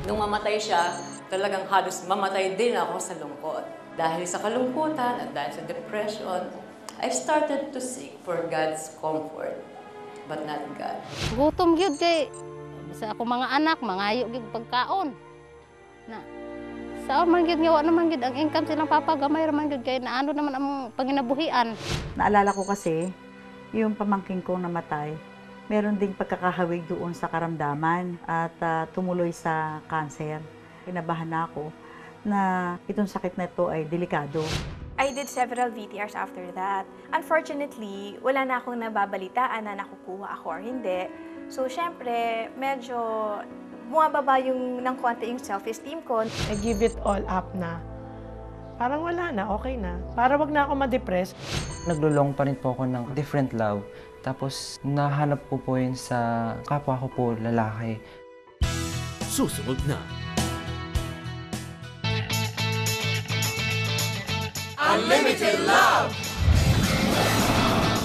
Nung mamatay siya, talagang halos mamatay din ako sa lungkot. Dahil sa kalungkutan at dahil sa depression, I started to seek for God's comfort, but not God. Gutom gyud kay sa ako mga anak, mangayo gyud pagkaon. Na sa man gyud nga wa naman gyud ang income silang papagamay raman gyud kay naano naman ang panginabuhian. Naalala ko kasi, yung pamangkin kong namatay, meron ding pagkakahawig doon sa karamdaman at tumuloy sa cancer. Kinabahan na ako na itong sakit na ito ay delikado. I did several VTRs after that. Unfortunately, wala na akong nababalitaan na nakukuha ako or hindi. So, syempre, medyo bumababa yung ng konti yung self-esteem ko. I give it all up na. Parang wala na, okay na. Para wag na ako ma-depress. Naglulong pa rin po ako ng different love. Tapos nahanap ko po yun sa kapwa ko po lalaki. Susunod na. Unlimited Love!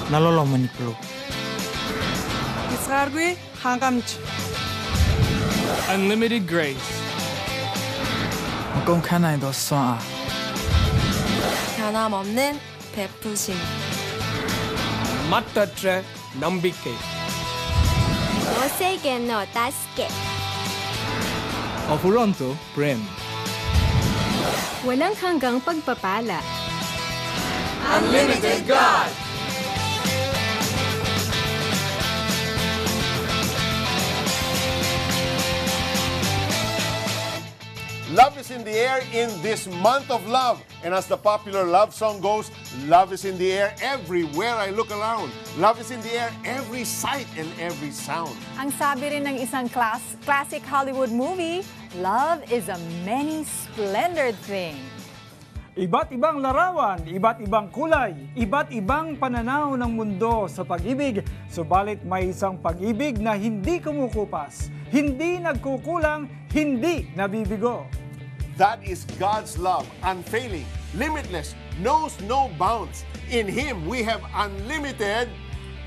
naloloman ni Plo. Isargui Hangamch. Unlimited Grace. Kung kanay도 쏴. 변함없는 베푸심. Mattatre Nambike. 너세게 너 다스게. Ofuronto Prem. Walang hanggang pagpapala. Unlimited God! Love is in the air in this month of love. And as the popular love song goes, love is in the air everywhere I look around. Love is in the air every sight and every sound. Ang sabi rin ng isang classic Hollywood movie, love is a many splendored thing. Iba't ibang larawan, iba't ibang kulay, iba't ibang pananaw ng mundo sa pag-ibig. Subalit may isang pag-ibig na hindi kumukupas, hindi nagkukulang, hindi nabibigo. That is God's love, unfailing, limitless, knows no bounds. In Him, we have unlimited...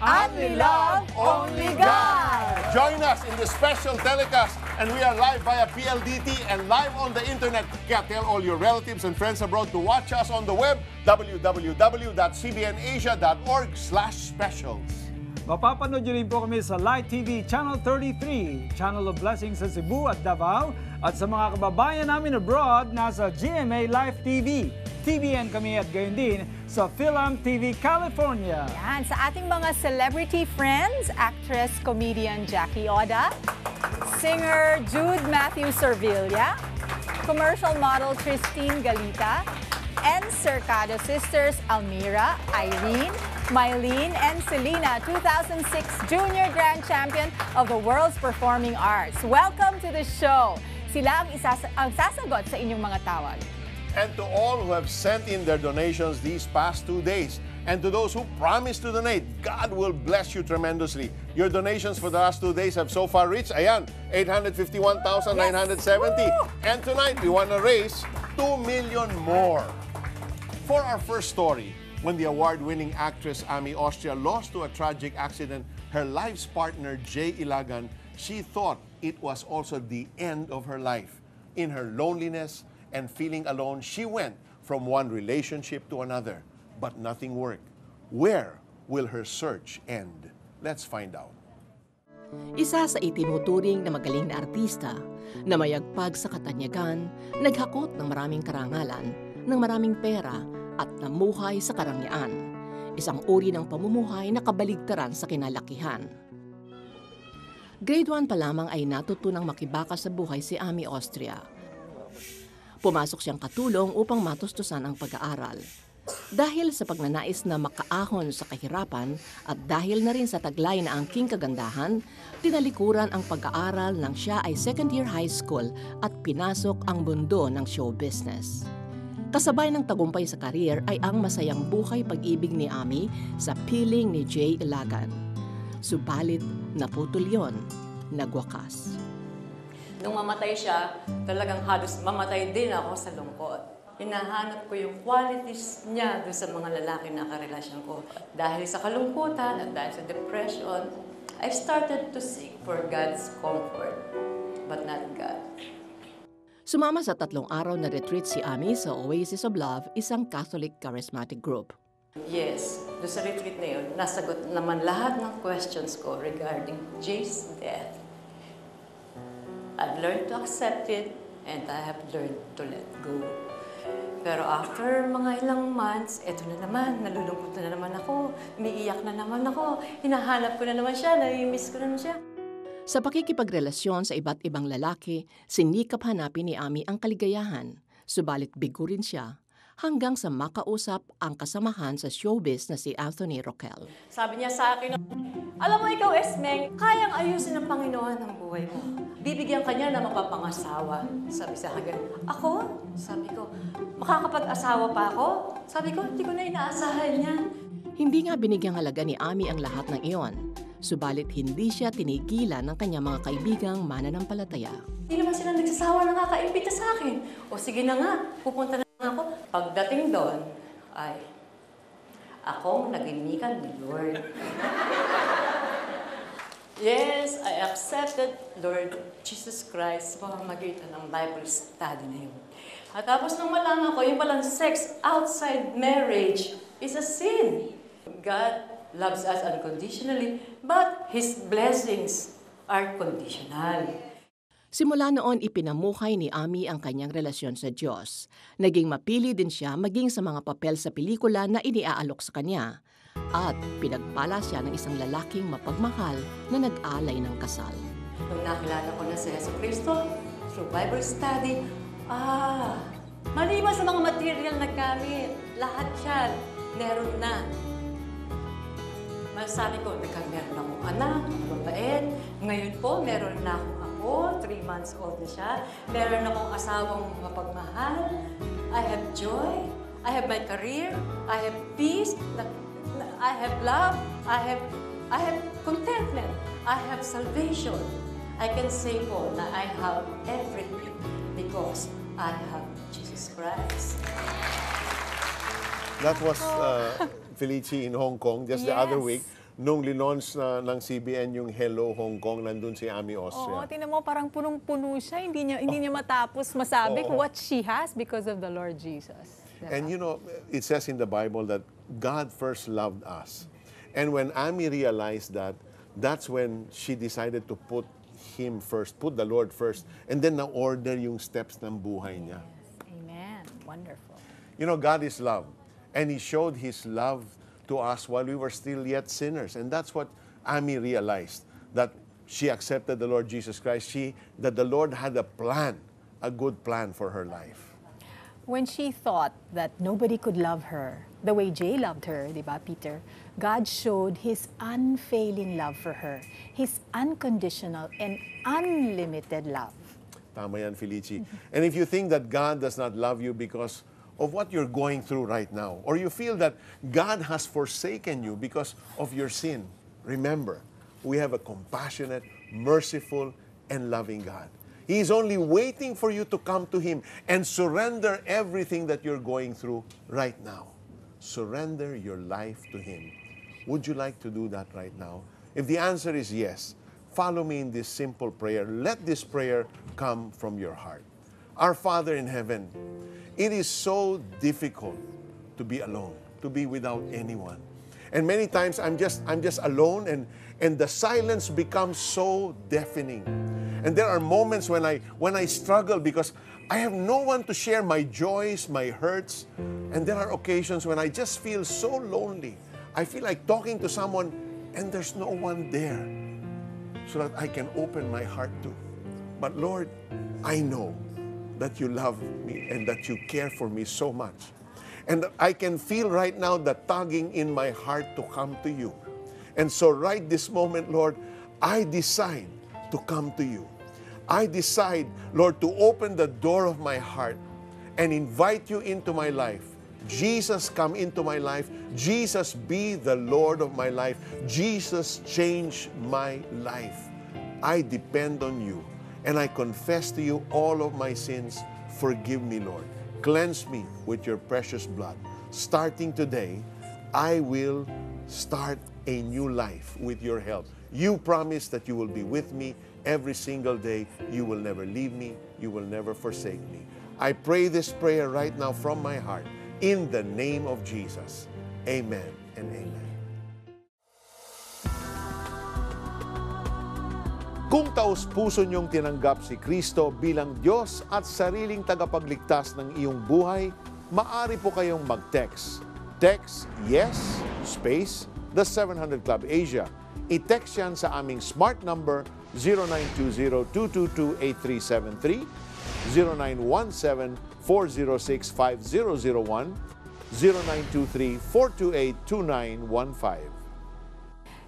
Only love, only God! Join us in this special telecast, and we are live via PLDT and live on the internet. Kaya tell all your relatives and friends abroad to watch us on the web, www.cbnasia.org/specials. Mapapanood nyo rin po kami sa Light TV Channel 33, Channel of Blessings sa Cebu at Davao, at sa mga kababayan namin abroad, nasa GMA Live TV. TVN kami at gayon din sa Film TV California. Yan, sa ating mga celebrity friends, actress, comedian Jackie Oda, singer Jude Matthew Servilla, commercial model Christine Galita, and Cercado sisters Almira, Irene, Mylene, and Selena, 2006 Junior Grand Champion of the World's Performing Arts. Welcome to the show. Sila ang sasagot sa inyong mga tawag. And to all who have sent in their donations these past 2 days, and to those who promised to donate, God will bless you tremendously. Your donations for the last 2 days have so far reached, 851,970. Yes. And tonight, we want to raise 2 million more. For our first story, when the award-winning actress Ami Austria lost to a tragic accident her life's partner, Jay Ilagan, she thought it was also the end of her life. In her loneliness and feeling alone, she went from one relationship to another, but nothing worked. Where will her search end? Let's find out. Isa sa itinuturing na magaling na artista na mayagpag sa katanyagan, naghakot ng maraming karangalan, ng maraming pera at namuhay sa karangyaan. Isang uri ng pamumuhay na kabaligtaran sa kinalakihan. Grade 1 pa lamang ay natutunang makibaka sa buhay si Ami Austria. Pumasok siyang katulong upang matustusan ang pag-aaral. Dahil sa pagnanais na makaahon sa kahirapan at dahil na rin sa taglay na angking kagandahan, tinalikuran ang pag-aaral nang siya ay second year high school at pinasok ang mundo ng show business. Kasabay ng tagumpay sa karir ay ang masayang buhay pag-ibig ni Ami sa piling ni Jay Ilagan. Subalit naputol yon, nagwakas. Nung mamatay siya, talagang halos mamatay din ako sa lungkot. Hinahanap ko yung qualities niya doon sa mga lalaki na karelasyon ko. Dahil sa kalungkutan at dahil sa depression, I started to seek for God's comfort, but not God. Sumama sa 3 araw na retreat si Ami sa Oasis of Love, isang Catholic charismatic group. Yes, doon sa retreat na yun, nasagot naman lahat ng questions ko regarding Jay's death. I've learned to accept it and I have learned to let go. Pero after mga ilang months, eto na naman, nalulungkot na naman ako, umiiyak na naman ako, hinahanap ko na naman siya, nai-miss ko na naman siya. Sa pakikipagrelasyon sa iba't ibang lalaki, sinikap hanapin ni Ami ang kaligayahan, subalit bigo rin siya hanggang sa makausap ang kasamahan sa showbiz na si Anthony Roquel. Sabi niya sa akin, alam mo ikaw, Esmeng, kayang ayusin ng Panginoon ang buhay mo. Bibigyan ka niya na mapapangasawa. Sabi sa akin, ako? Sabi ko, makakapag-asawa pa ako? Sabi ko, hindi ko na inaasahan yan. Hindi nga binigyang halaga ni Ami ang lahat ng iyon. Subalit hindi siya tinigilan ng kanyang mga kaibigang mananampalataya. Hindi naman sila nagsasawa na kakaimbita sa akin. O sige na nga, pupunta na nga ako. Pagdating doon, ay, akong nagimikan ni Lord. Yes, I accepted Lord Jesus Christ sa pamamagitan ng Bible study na yun. At tapos nung malaman ko, yung palang sex outside marriage is a sin. God loves us unconditionally, but His blessings are conditional. Simula noon ipinamuhay ni Ami ang kanyang relasyon sa Diyos. Naging mapili din siya maging sa mga papel sa pelikula na iniaalok sa kanya. At pinagpala siya ng isang lalaking mapagmahal na nag-alay ng kasal. Nung nakilala ko na si Yesu Cristo, through Bible study, maliban sa mga material na gamit, lahat yan, meron na. Masasabi ko, meron akong anak, mabait. Ngayon po, meron na akong apo, 3 months old na siya. Meron akong asawang mapagmahal. I have joy. I have my career. I have peace. I have love. I have contentment. I have salvation. I can say po na I have everything because I have Jesus Christ. That was Felici in Hong Kong just the other week. Nung linons ng CBN yung Hello Hong Kong, nandun si Ami Austria. Oo, tingnan mo, parang punong-puno siya. Hindi niya matapos masabi what she has because of the Lord Jesus. And you know, it says in the Bible that God first loved us. And when Ami realized that, that's when she decided to put Him first, put the Lord first, and then na-order yung steps ng buhay niya. Amen. Wonderful. You know, God is love. And He showed His love to us while we were still yet sinners. And that's what Ami realized, that she accepted the Lord Jesus Christ, that the Lord had a plan, a good plan for her life. When she thought that nobody could love her the way Jay loved her, di ba, Peter? God showed His unfailing love for her, His unconditional and unlimited love. Tama yan, Felici. And if you think that God does not love you because of what you're going through right now, or you feel that God has forsaken you because of your sin, remember, we have a compassionate, merciful, and loving God. He is only waiting for you to come to Him and surrender everything that you're going through right now. Surrender your life to Him. Would you like to do that right now? If the answer is yes, follow me in this simple prayer. Let this prayer come from your heart. Our Father in heaven, it is so difficult to be alone, to be without anyone. And many times I'm just alone and the silence becomes so deafening. And there are moments when I struggle because I have no one to share my joys, my hurts. And there are occasions when I just feel so lonely. I feel like talking to someone and there's no one there so that I can open my heart to. But Lord, I know that you love me and that you care for me so much. And I can feel right now the tugging in my heart to come to you. And so right this moment, Lord, I decide to come to you. I decide, Lord, to open the door of my heart and invite you into my life. Jesus, come into my life. Jesus, be the Lord of my life. Jesus, change my life. I depend on you, and I confess to you all of my sins. Forgive me, Lord. Cleanse me with your precious blood. Starting today, I will start a new life with your help. You promise that you will be with me every single day, you will never leave me, you will never forsake me. I pray this prayer right now from my heart, in the name of Jesus. Amen and amen. Kung taos-puso niyong tinanggap si Kristo bilang Diyos at sariling tagapagligtas ng iyong buhay, maaari po kayong mag-text. Text yes, space, the 700 Club Asia. I-text yan sa aming smart number 0920-222-8373, 0917-406-5001, 0923-428-2915.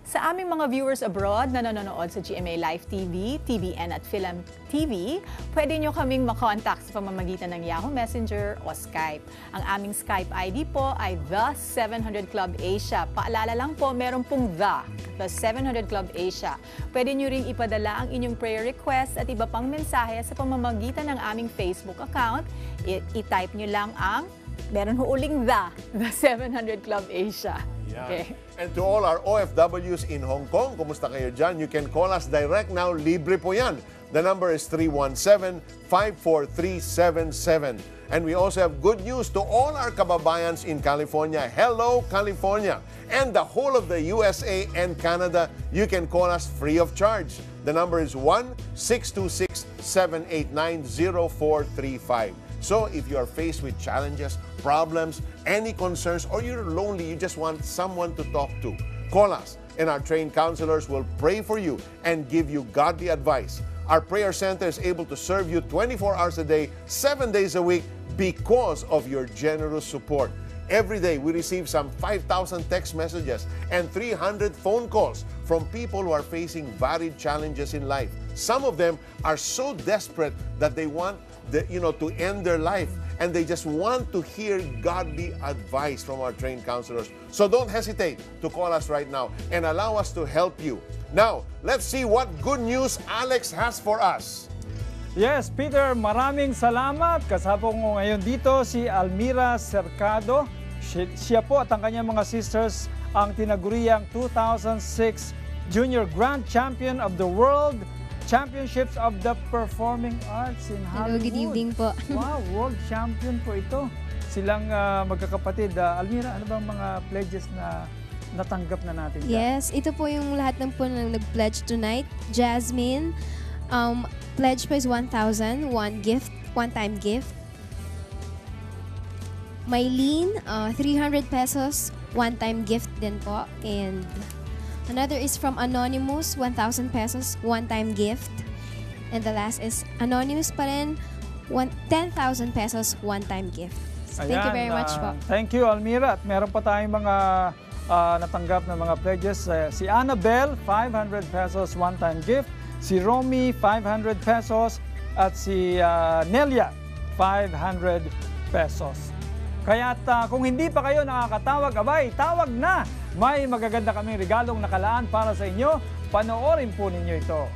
Sa aming mga viewers abroad na nanonood sa GMA Live TV, TVN at Film TV, pwede nyo kaming makontakt sa pamamagitan ng Yahoo Messenger o Skype. Ang aming Skype ID po ay The 700 Club Asia. Paalala lang po, meron pong The 700 Club Asia. Pwede nyo ring ipadala ang inyong prayer request at iba pang mensahe sa pamamagitan ng aming Facebook account. I-type nyo lang ang, meron huuling The 700 Club Asia. Okay. And to all our OFWs in Hong Kong, kumusta kayo dyan? You can call us direct now. Libre po yan. The number is 317-54377. And we also have good news to all our kababayans in California. Hello, California. And the whole of the USA and Canada, you can call us free of charge. The number is 1-626-789-0435. So if you are faced with challenges, problems, any concerns, or you're lonely, you just want someone to talk to, call us, and our trained counselors will pray for you and give you godly advice. Our prayer center is able to serve you 24 hours a day, 7 days a week because of your generous support. Every day, we receive some 5,000 text messages and 300 phone calls from people who are facing varied challenges in life. Some of them are so desperate that they want to end their life, and they just want to hear godly advice from our trained counselors. So don't hesitate to call us right now and allow us to help you. Now, let's see what good news Alex has for us. Yes, Peter, maraming salamat. Kasama ko ngayon dito si Almira Cercado. Siya po at ang kanyang mga sisters ang tinaguriang 2006 Junior Grand Champion of the World Championships of the Performing Arts in Hollywood. Hello, good evening po. Wow, world champion po ito. Silang magkakapatid. Almira, ano bang mga pledges na natanggap na natin? Yes, ito po yung lahat ng po ng nag-pledge tonight. Jasmine, pledge po is 1,000, one-time gift. Mylene, 300 pesos, one-time gift din po. And another is from Anonymous, 1,000 pesos, one-time gift. And the last is Anonymous pa rin, 10,000 pesos, one-time gift. So thank you very much po. Thank you, Almira. At meron pa tayong mga natanggap na mga pledges. Si Annabelle, 500 pesos, one-time gift. Si Romy, 500 pesos. At si Nelia, 500 pesos. Kaya't kung hindi pa kayo nakakatawag, abay, tawag na! May magaganda kaming regalong nakalaan para sa inyo. Panoorin po ninyo ito.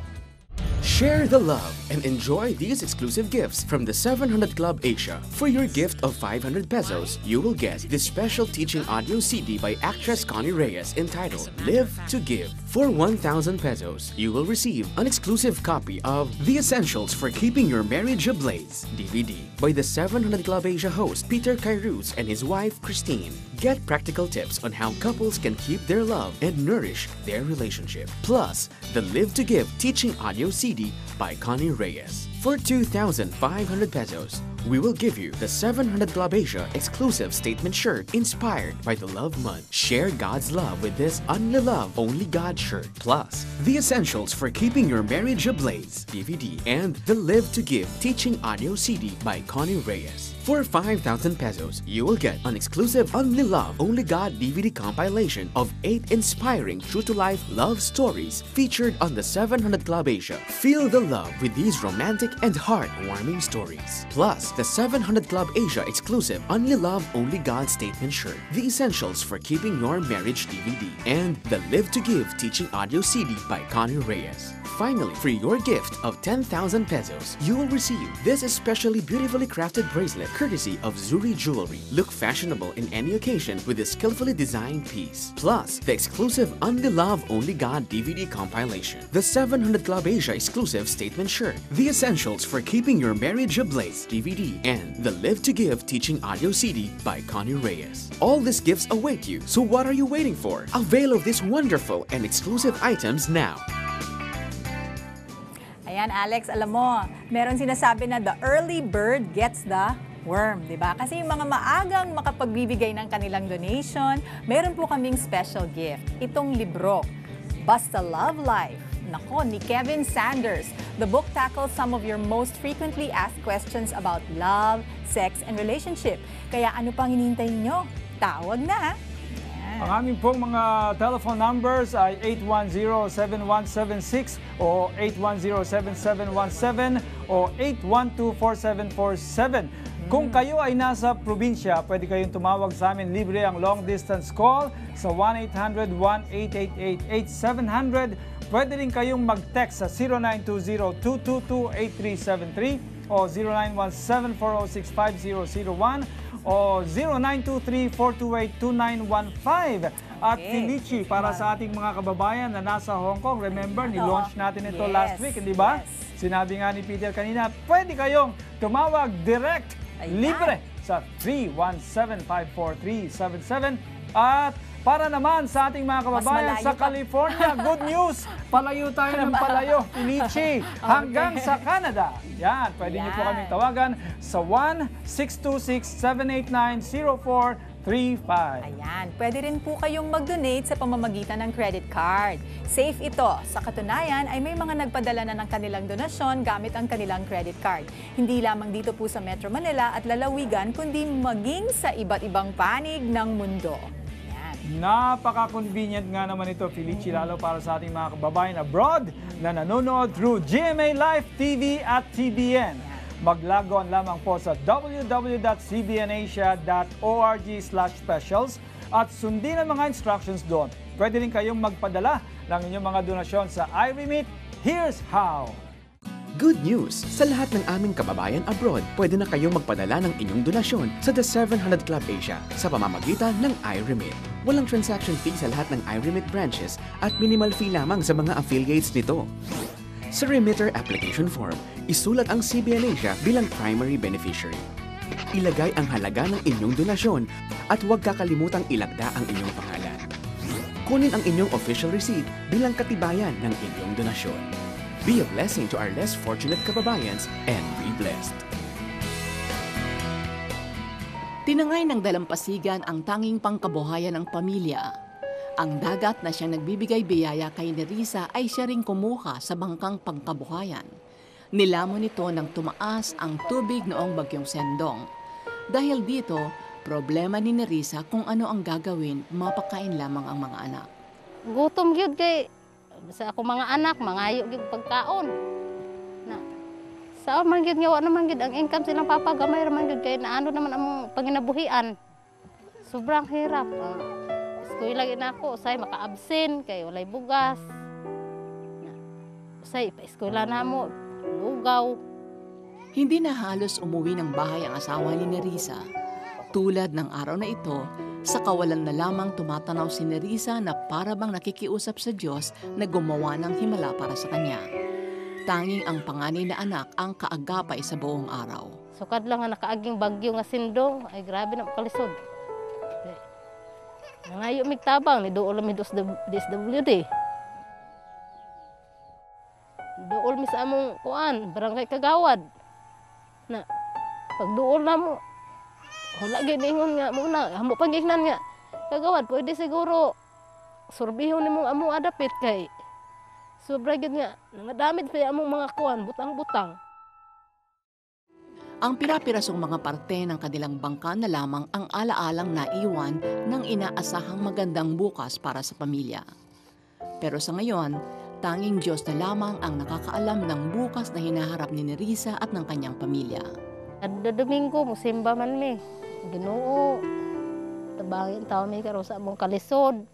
Share the love and enjoy these exclusive gifts from the 700 Club Asia. For your gift of 500 pesos, you will get this special teaching audio CD by actress Connie Reyes entitled Live to Give. For 1,000 pesos, you will receive an exclusive copy of The Essentials for Keeping Your Marriage Ablaze DVD by the 700 Club Asia host Peter Kairouz and his wife Christine. Get practical tips on how couples can keep their love and nourish their relationship. Plus, the Live to Give teaching audio CD by Connie Reyes. For 2,500 pesos, we will give you the 700 Club Asia exclusive statement shirt inspired by the Love Month. Share God's love with this Only Love, Only God shirt. Plus, the Essentials for Keeping Your Marriage Ablaze DVD and the Live to Give teaching audio CD by Connie Reyes. For 5,000 pesos, you will get an exclusive Only Love, Only God DVD compilation of 8 inspiring true-to-life love stories featured on the 700 Club Asia. Feel the love with these romantic and heartwarming stories. Plus, the 700 Club Asia exclusive Only Love, Only God statement shirt, the essentials for keeping your marriage DVD, and the Live to Give teaching audio CD by Connie Reyes. Finally, for your gift of 10,000 pesos, you will receive this especially beautifully crafted bracelet courtesy of Zuri Jewelry. Look fashionable in any occasion with this skillfully designed piece. Plus, the exclusive Only Love, Only God DVD compilation, the 700 Club Asia exclusive statement shirt, the essentials for keeping your marriage ablaze DVD, and the Live to Give teaching audio CD by Connie Reyes. All these gifts await you, so what are you waiting for? Avail of these wonderful and exclusive items now. Ayan, Alex, alam mo, meron sinasabi na the early bird gets the worm, di ba? Kasi yung mga maagang makapagbibigay ng kanilang donation, meron po kaming special gift. Itong libro, Basta Love Life, nako, ni Kevin Sanders. The book tackles some of your most frequently asked questions about love, sex, and relationship. Kaya ano pang hinihintay nyo? Tawag na, ha? Ang aming pong mga telephone numbers ay 810-7176 o 810-7717 o 812-4747. Kung kayo ay nasa probinsya, pwede kayong tumawag sa amin. Libre ang long distance call sa 1-800-1888-8700. Pwede rin kayong mag-text sa 0920-222-8373 o 0917-406-5001 o 0923-428-2915. At Felici, para sa ating mga kababayan na nasa Hong Kong, remember, ni-launch natin ito last week, hindi ba? Sinabi nga ni Peter kanina, pwede kayong tumawag direct, libre, sa 317-54377. At para naman sa ating mga kababayan sa California, good news! Palayo tayo ng palayo, Felici, hanggang sa Canada. Yan, pwede niyo po kaming tawagan sa 1-626-789-0435. Ayan, pwede rin po kayong mag-donate sa pamamagitan ng credit card. Safe ito. Sa katunayan ay may mga nagpadala na ng kanilang donasyon gamit ang kanilang credit card. Hindi lamang dito po sa Metro Manila at lalawigan, kundi maging sa iba't ibang panig ng mundo. Napaka-convenient nga naman ito, Felici, lalo para sa ating mga kababayan abroad na nanonood through GMA Live TV at TBN. Mag-log on lamang po sa www.cbnasia.org/specials at sundin ang mga instructions doon. Pwede rin kayong magpadala ng inyong mga donasyon sa iRemit. Here's how! Good news! Sa lahat ng aming kababayan abroad, pwede na kayong magpadala ng inyong donasyon sa The 700 Club Asia sa pamamagitan ng iRemit. Walang transaction fee sa lahat ng iRemit branches at minimal fee lamang sa mga affiliates nito. Sa remitter application form, isulat ang CBN Asia bilang primary beneficiary. Ilagay ang halaga ng inyong donasyon at huwag kakalimutang ilagda ang inyong pangalan. Kunin ang inyong official receipt bilang katibayan ng inyong donasyon. Be a blessing to our less fortunate kababayans and be blessed. Tinangay ng dalampasigan ang tanging pangkabuhayan ng pamilya. Ang dagat na siyang nagbibigay biyaya kay Nerissa ay siya ring kumuha sa bangkang pangkabuhayan. Nilamon nito nang tumaas ang tubig noong bagyong Sendong. Dahil dito, problema ni Nerissa kung ano ang gagawin, mapakain lamang ang mga anak. Gutom yun kay sa ako mga anak, mangayo gyud pagkaon. Na sa man gyud nga wa naman gyud ang income silang papa gamay ra man gyud kay naano naman ang panginabuhian. Sobrang hirap. Eskwela lagi na ako, say maka-absent kay walay bugas. Say pa-eskwela na mo, lugaw. Hindi na halos umuwi ng bahay ang asawa ni Nerissa. Tulad ng araw na ito, sa kawalan na lamang tumatanaw si Nerissa na para bang nakikiusap sa Diyos na gumawa ng himala para sa kanya. Tanging ang panganay na anak ang kaagapay sa buong araw. Sukad lang nga nakaaging bagyo nga Sindong, ay grabe na makalisod. Nangayo mig tabang ni dool mi DSWD. Dool mi sa among kuan, barangay Kagawad. Na pagduol na mo, wala giningon nga muna, hamo pangignan nga. Kagawad, pwede siguro surbihon ni mong among adapit kay sobra gid nga nadamid pa among mga kuan, butang-butang. Ang pira-pirasong mga parte ng kanilang bangka na lamang ang alaalang naiwan ng inaasahang magandang bukas para sa pamilya. Pero sa ngayon, Tanging Diyos na lamang ang nakakaalam ng bukas na hinaharap ni Nerissa at ng kanyang pamilya. Kada Domingo, musimba man mi. Ginoo. Tabangin tao mi karon sa among kalisod.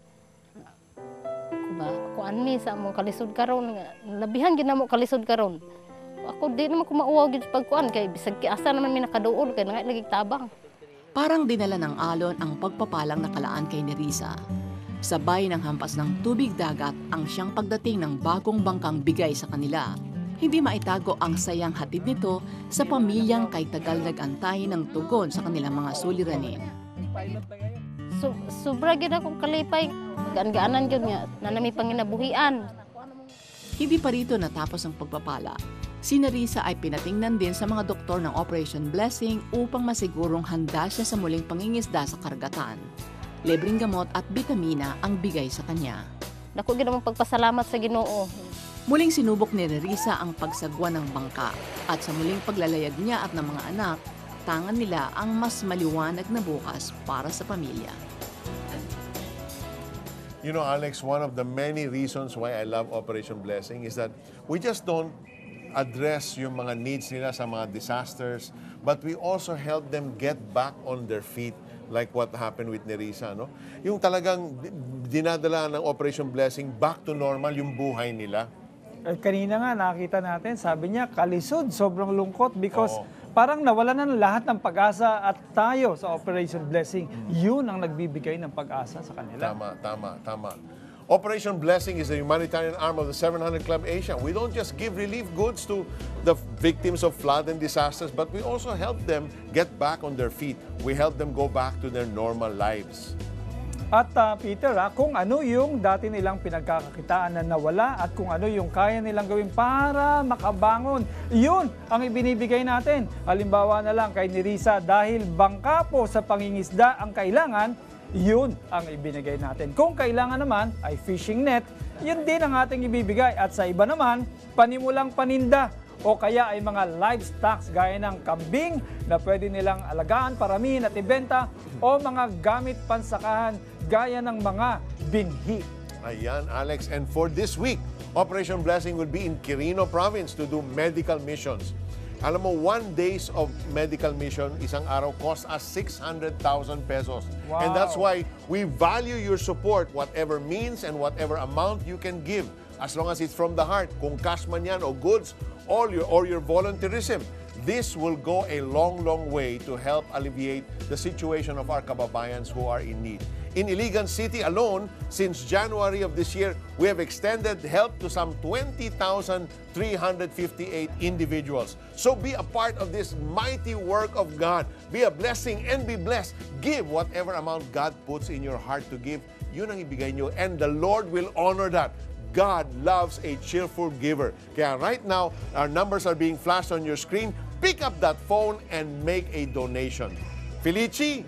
Kuan mi sa among kalisod karon. Labihan ginamo kalisod karon. Ako di naman ko mauwaw gid pagkuan kay bisag asa naman mi nakaduol kay nangay lagi tabang. Parang dinala ng alon ang pagpapalang nakalaan kay Nerissa. Sabay ng hampas ng tubig dagat ang siyang pagdating ng bagong bangkang bigay sa kanila. Hindi maitago ang sayang hatid nito sa pamilyang kay tagal nag-antay ng tugon sa kanilang mga suliranin. Sobra gid akong kalipay. Gaan-gaanan gyud nga nanami panginabuhian. Hindi pa rito natapos ang pagpapala. Si Nerissa ay pinatingnan din sa mga doktor ng Operation Blessing upang masigurong handa siya sa muling pangingisda sa karagatan. Libreng gamot at bitamina ang bigay sa kanya. Dako gid among pagpasalamat sa Ginoo. Muling sinubok ni Nerissa ang pagsagwa ng bangka at sa muling paglalayag niya at ng mga anak, tangan nila ang mas maliwanag na bukas para sa pamilya. You know, Alex, one of the many reasons why I love Operation Blessing is that we just don't address yung mga needs nila sa mga disasters, but we also help them get back on their feet. Like what happened with Nerissa, no? Yung talagang dinadala ng Operation Blessing back to normal yung buhay nila. Kanina nga nakita natin, sabi niya, kalisod, sobrang lungkot because parang nawalan na lahat ng pag-asa at tayo sa Operation Blessing, yun ang nagbibigay ng pag-asa sa kanila. Tama. Operation Blessing is the humanitarian arm of the 700 Club Asia. We don't just give relief goods to the victims of flood and disasters, but we also help them get back on their feet. We help them go back to their normal lives. At Peter, kung ano yung dati nilang pinagkakakitaan na nawala at kung ano yung kaya nilang gawin para makabangon, yun ang ibinibigay natin. Halimbawa na lang kay Nerissa, dahil bangka po sa pangingisda ang kailangan, yun ang ibinigay natin. Kung kailangan naman ay fishing net, yun din ang ating ibibigay. At sa iba naman, panimulang paninda o kaya ay mga livestock gaya ng kambing na pwede nilang alagaan, paramihin at ibenta o mga gamit pansakahan gaya ng mga binhi. Ayan, Alex. And for this week, Operation Blessing will be in Quirino Province to do medical missions. Alam mo, 1 day of medical mission, isang araw, cost us 600,000 pesos. Wow. And that's why we value your support, whatever means and whatever amount you can give. As long as it's from the heart, kung cash man yan o goods, or your volunteerism. This will go a long, long way to help alleviate the situation of our kababayans who are in need. In Iligan City alone, since January of this year, we have extended help to some 20,358 individuals. So be a part of this mighty work of God. Be a blessing and be blessed. Give whatever amount God puts in your heart to give. Yun ang ibigay nyo, and the Lord will honor that. God loves a cheerful giver. Kaya right now, our numbers are being flashed on your screen. Pick up that phone and make a donation. Felici?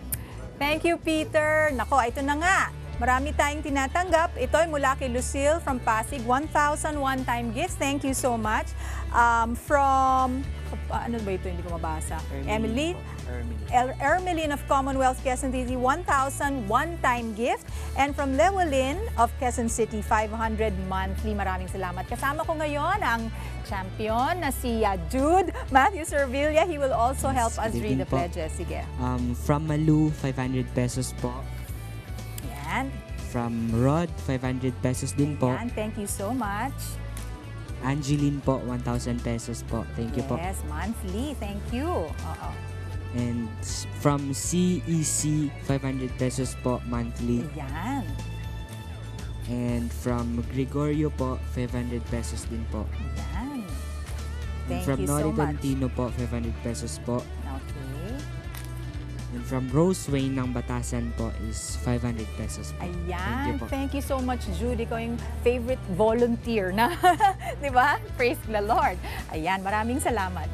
Thank you, Peter. Nako, ito na nga. Marami tayong tinatanggap. Ito ay mula kay Lucille from Pasig. 1,000 one-time gifts. Thank you so much. From, ano ba ito? Hindi ko mabasa. Ermeline of Commonwealth, Quezon City, 1,000 one-time gift. And from Llewellyn of Quezon City, 500 monthly. Maraming salamat. Kasama ko ngayon ang champion na si Jude Matthew Servilla. He will also help us read the pledges. Sige. From Malu, 500 pesos po. Yan. From Rod, 500 pesos din po. Yan. Thank you so much. Angeline po, 1,000 pesos po. Thank you po. Yes, monthly. Thank you. And from CEC, 500 pesos po monthly. Yan. And from Gregorio po, 500 pesos din po. Yan. And Thank from you so Nori much. Dantino po, 500 pesos po. Okay. And from Rose Wayne ng Batasan po is 500 pesos po. Ayan. Thank you po. Thank you so much, Jude. Ikaw yung favorite volunteer na. Di ba? Praise the Lord. Ayan. Maraming salamat.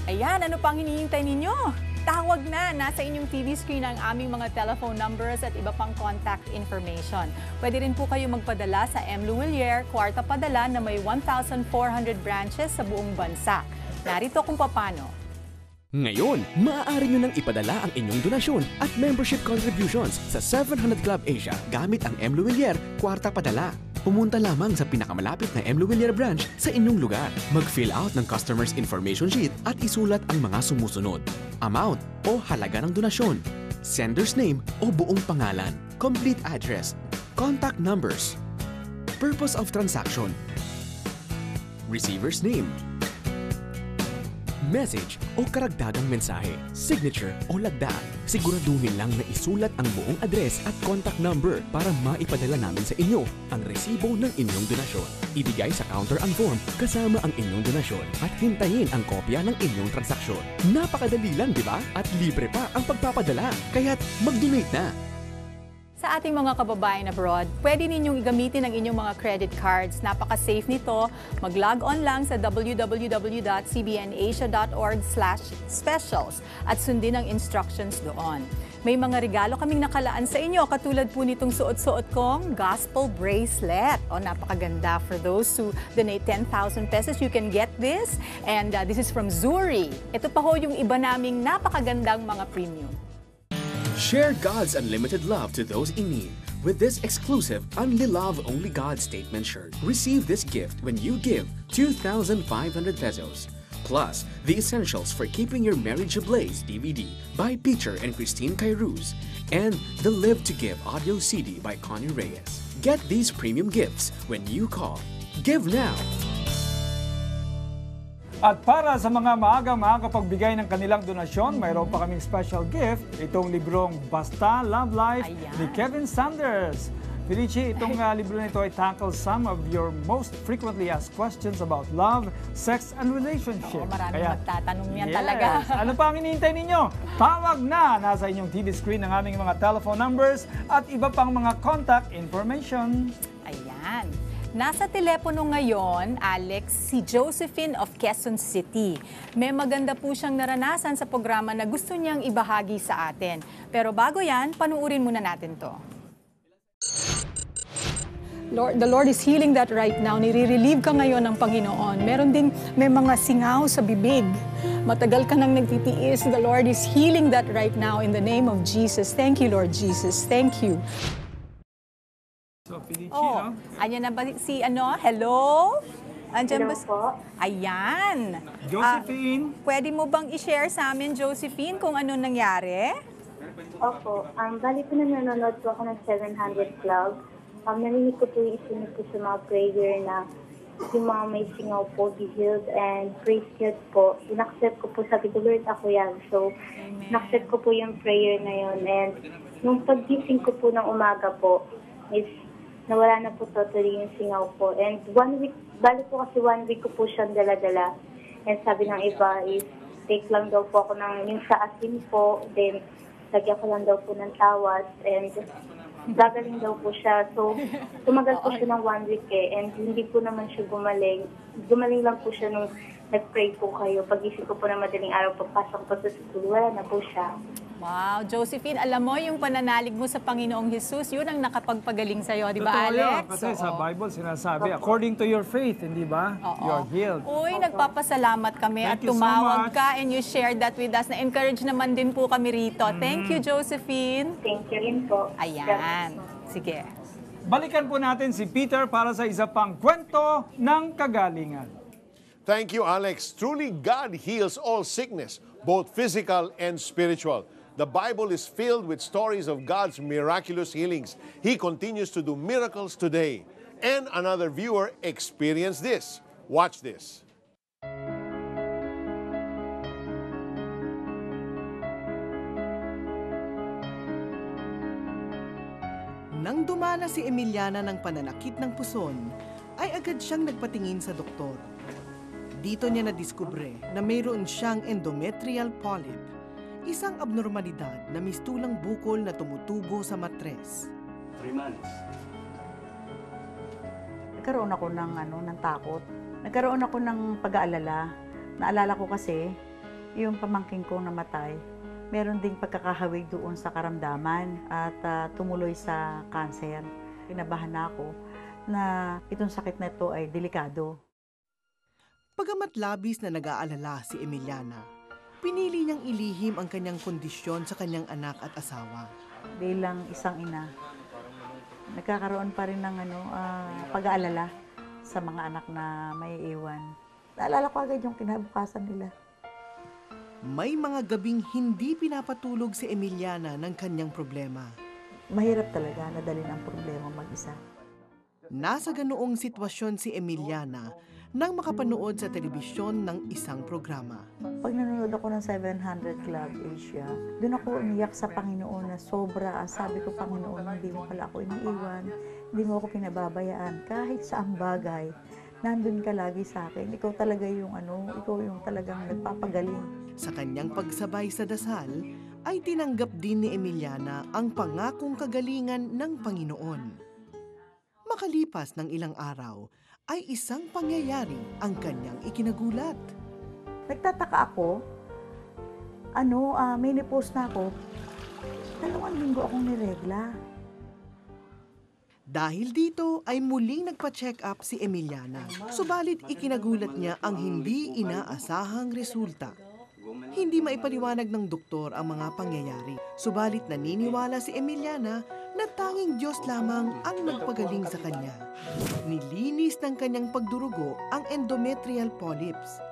Ayan. Ano pang hinihintay ninyo? Tawag na! Nasa inyong TV screen ang aming mga telephone numbers at iba pang contact information. Pwede rin po kayo magpadala sa M. Luwilier, kwarta padala na may 1,400 branches sa buong bansa. Narito kung paano. Ngayon, maaari nyo nang ipadala ang inyong donasyon at membership contributions sa 700 Club Asia gamit ang M. Luwilier, kwarta padala. pumunta lamang sa pinakamalapit na M. Luwilier branch sa inyong lugar. Mag-fill out ng customer's information sheet at isulat ang mga sumusunod. Amount o halaga ng donasyon, sender's name o buong pangalan, complete address, contact numbers, purpose of transaction, receiver's name, message o karagdagang mensahe, signature o lagda. Siguraduhin lang na isulat ang buong address at contact number para maipadala namin sa inyo ang resibo ng inyong donasyon. Ibigay sa counter ang form kasama ang inyong donasyon at hintayin ang kopya ng inyong transaksyon. Napakadali lang, di ba? At libre pa ang pagpapadala. Kaya't mag-donate na! Sa ating mga kababayan abroad, pwede ninyong gamitin ang inyong mga credit cards. Napaka-safe nito. Mag-log on lang sa www.cbnasia.org/specials at sundin ang instructions doon. May mga regalo kaming nakalaan sa inyo, katulad po nitong suot-suot kong gospel bracelet. O, napakaganda. For those who donate 10,000 pesos, you can get this. And this is from Zuri. Ito pa ho yung iba naming napakagandang mga premium. Share God's unlimited love to those in need with this exclusive Only Love, Only God statement shirt. Receive this gift when you give 2,500 pesos. Plus, the essentials for keeping your marriage ablaze DVD by Peter and Christine Cairuz and the Live to Give audio CD by Connie Reyes. Get these premium gifts when you call. Give now! At para sa mga maagang makakapagbigay ng kanilang donasyon, mayroon pa kaming special gift, itong librong Basta Love Life ni Kevin Sanders. Felici, itong libro na ito ay tackles some of your most frequently asked questions about love, sex, and relationship. Oo, maraming magtatanong yan talaga. Ano pa ang hinihintay ninyo? Tawag na! Nasa inyong TV screen ang aming mga telephone numbers at iba pang mga contact information. Ayan. Nasa telepono ngayon, Alex, si Josephine of Quezon City. May maganda po siyang naranasan sa programa na gusto niyang ibahagi sa atin. Pero bago yan, panuurin muna natin to. Lord, the Lord is healing that right now. Nire-relieve ka ngayon ng Panginoon. May mga singaw sa bibig. Matagal ka nang nagtitiis. The Lord is healing that right now in the name of Jesus. Thank you, Lord Jesus. Thank you. So, Felici, no? Ayan na ba si Hello? Andiyan Hello ba? po. Ayan. Josephine. Pwede mo bang i-share sa amin, Josephine, kung ano nangyari? Opo. Bali po na nanonood po ako ng 700 Club. Narinig ko po yung isunod ko sa mga prayer na yung mga may singaw po, be healed and praise God po. In-accept ko po, sabi ko, Lord, ako yan. So, in-accept ko po yung prayer na yun. And nung paggising ko po ng umaga po, is nawala na po totally yung singaw po. And 1 week, bali po kasi 1 week ko po siyang dala-dala. And sabi ng iba is, take lang daw po ako ng yung sa asin po, then lagyan ko lang daw po ng tawas, and gagaling daw po siya. So, tumagal po siya ng 1 week and hindi po naman siya gumaling. Gumaling lang po siya nung nag-pray po kayo. Pag-isip ko po na madaling araw, pagpasok po sa school, wala na po siya. Wow, Josephine, alam mo yung pananalig mo sa Panginoong Jesus, yun ang nakapagpagaling sa'yo, di ba, Totoo Alex? yun, kasi sa Bible sinasabi, according to your faith, hindi ba? You're healed. Uy, nagpapasalamat kami at you so tumawag much. ka and you shared that with us. Na-encourage naman din po kami rito. Thank you, Josephine. Thank you rin po. Ayan. Sige. Balikan po natin si Peter para sa isa pang kwento ng kagalingan. Thank you, Alex. Truly, God heals all sickness, both physical and spiritual. The Bible is filled with stories of God's miraculous healings. He continues to do miracles today. And another viewer experienced this. Watch this. Nang dumana si Emiliana ng pananakit ng puson, ay agad siyang nagpatingin sa doktor. Dito niya nadiskubre na mayroon siyang endometrial polyp, isang abnormalidad na mistulang bukol na tumutubo sa matres. 3 months. Nagkaroon ako ng takot. Nagkaroon ako ng pag-aalala. Naalala ko kasi, yung pamangking kong namatay, meron ding pagkakahawig doon sa karamdaman at tumuloy sa cancer. Kinabahan na ako na itong sakit na ito ay delikado. Pagamat labis na nag-aalala si Emiliana, pinili niyang ilihim ang kanyang kondisyon sa kanyang anak at asawa. Bilang isang ina, nagkakaroon pa rin ng pag-aalala sa mga anak na may iwan. Naalala ko agad yung kinabukasan nila. May mga gabing hindi pinapatulog si Emiliana ng kanyang problema. Mahirap talaga na dalhin ang problema mag-isa. Nasa ganoong sitwasyon si Emiliana nang makapanood sa telebisyon ng isang programa. Pag nanonood ako ng 700 Club Asia, doon ako umiyak sa Panginoon na sobra. Sabi ko, Panginoon, hindi mo pala ako iniiwan, hindi mo ako pinababayaan. Kahit saang bagay, nandun ka lagi sa akin. Ikaw talaga yung ikaw yung talagang nagpapagaling. Sa kanyang pagsabay sa dasal, ay tinanggap din ni Emiliana ang pangakong kagalingan ng Panginoon. Makalipas ng ilang araw, ay isang pangyayari ang kanyang ikinagulat. Nagtataka ako, may nipost na ako, 2 linggo akong niregla. Dahil dito ay muling nagpa-check up si Emiliana. Subalit ikinagulat niya ang hindi inaasahang resulta. Hindi maipaliwanag ng doktor ang mga pangyayari. Subalit naniniwala si Emiliana na tanging Diyos lamang ang nagpagaling sa kanya. Nilinis ng kanyang pagdurugo ang endometrial polyps.